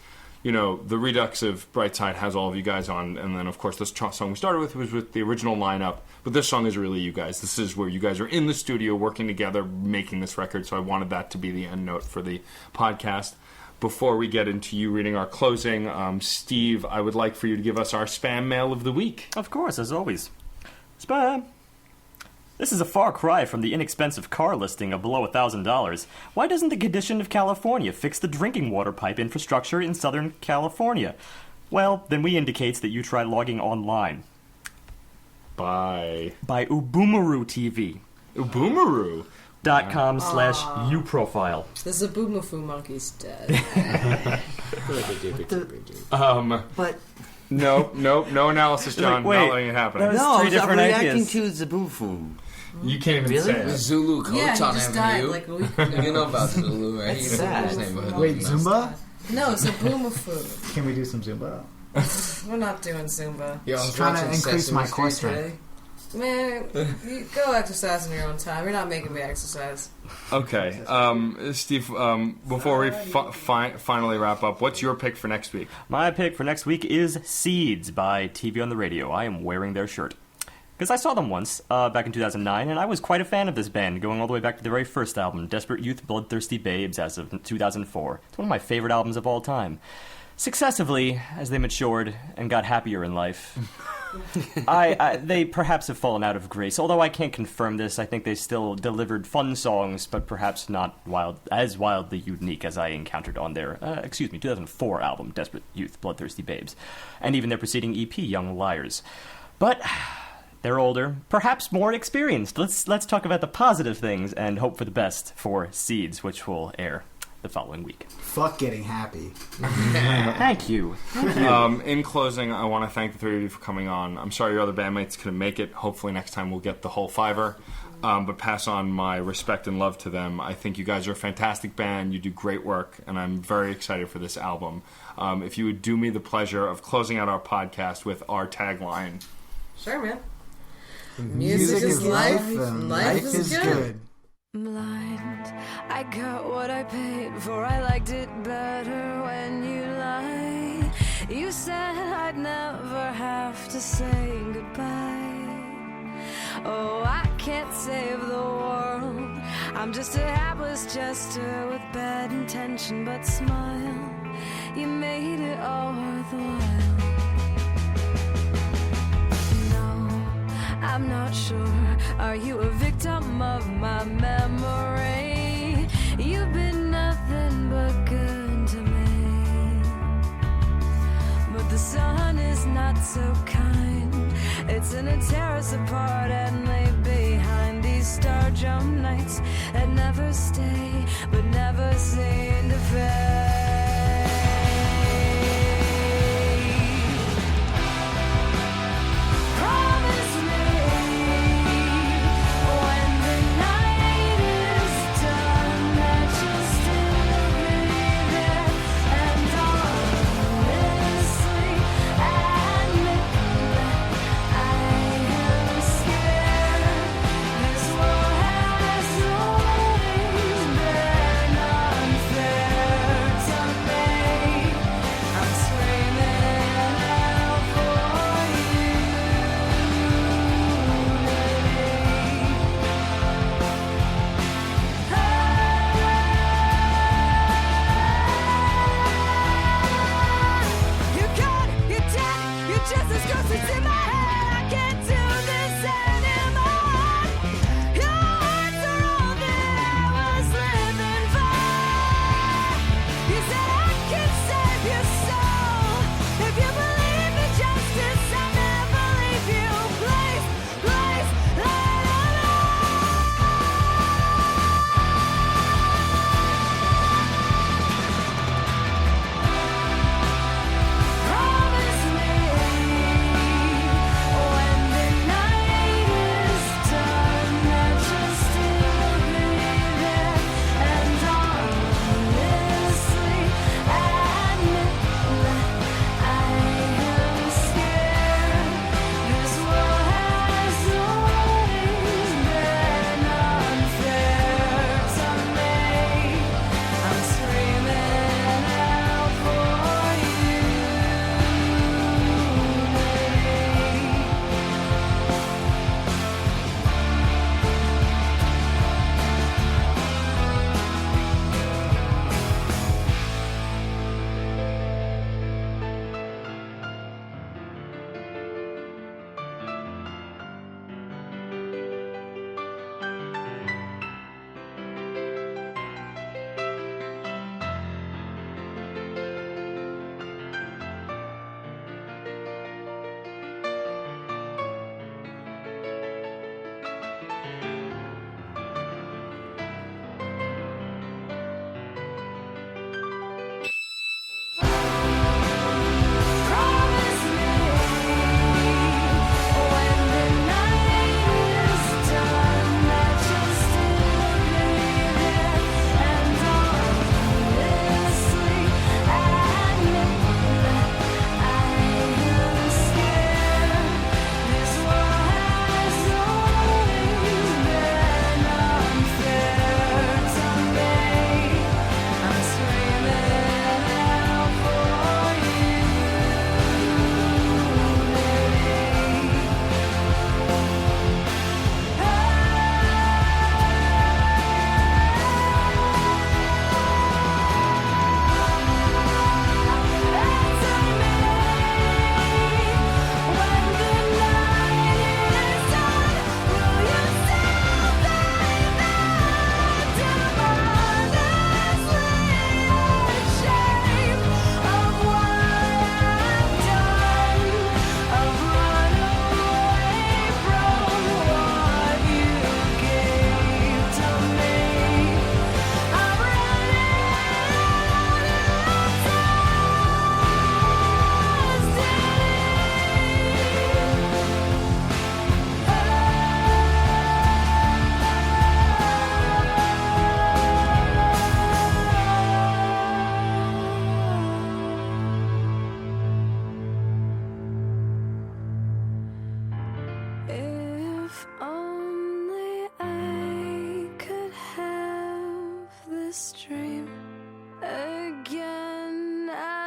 the Redux of Brightside has all of you guys on, and then of course this song we started with was with the original lineup, but this song is really you guys. This is where you guys are in the studio working together making this record, so I wanted that to be the end note for the podcast. Before we get into you reading our closing, Steve, I would like for you to give us our spam mail of the week. Of course, as always. Spam! This is a far cry from the inexpensive car listing of below $1,000. Why doesn't the condition of California fix the drinking water pipe infrastructure in Southern California? Well, then we indicates that you try logging online. By Uboomeroo TV. Uboomeroo. .com/uprofile. The Zaboomafoo monkey's dead. But No analysis, John. wait, Not letting it happen. that was- no, three I'm different reacting ideas. to Zaboomafoo. You can't even Really? say The it. Zulu coach Yeah, he on just died Avenue. like a week ago. You know about Zulu, right? That's He's from sad. his neighborhood. Wait, Zumba? No, Zaboomafoo. Can we do some Zumba? We're not doing Zumba. Yo, I was Just trying to watching increase Sesame my core Street strength. today. Man, you go exercise in your own time. You're not making me exercise. Okay, Steve. Before we finally wrap up, what's your pick for next week? My pick for next week is Seeds by TV on the Radio. I am wearing their shirt. Because I saw them once, back in 2009, and I was quite a fan of this band, going all the way back to their very first album, Desperate Youth, Bloodthirsty Babes, as of 2004. It's one of my favorite albums of all time. Successively, as they matured and got happier in life, they perhaps have fallen out of grace. Although I can't confirm this, I think they still delivered fun songs, but perhaps not as wildly unique as I encountered on their, 2004 album, Desperate Youth, Bloodthirsty Babes, and even their preceding EP, Young Liars. But they're older, perhaps more experienced. Let's talk about the positive things and hope for the best for Seeds, which will air the following week. Fuck getting happy. Thank you. In closing, I want to thank the three of you for coming on. I'm sorry your other bandmates couldn't make it. Hopefully next time we'll get the whole fiver. But pass on my respect and love to them. I think you guys are a fantastic band. You do great work, and I'm very excited for this album. If you would do me the pleasure of closing out our podcast with our tagline. Sure, man. Music is life, and life is good. Blind, I got what I paid for. I liked it better when you lied. You said I'd never have to say goodbye. Oh, I can't save the world. I'm just a hapless jester with bad intention, but smile. You made it all worthwhile. I'm not sure. Are you a victim of my memory? You've been nothing but good to me. But the sun is not so kind. It's gonna tear us apart and leave behind these star-jump nights that never stay, but never seem to fade. Promise me when the night is done that you'll still be there, and honestly admit that I am scared. This world has always been unfair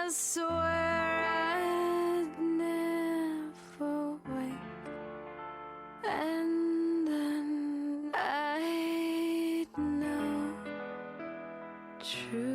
I swear I'd never wake, and then I'd know true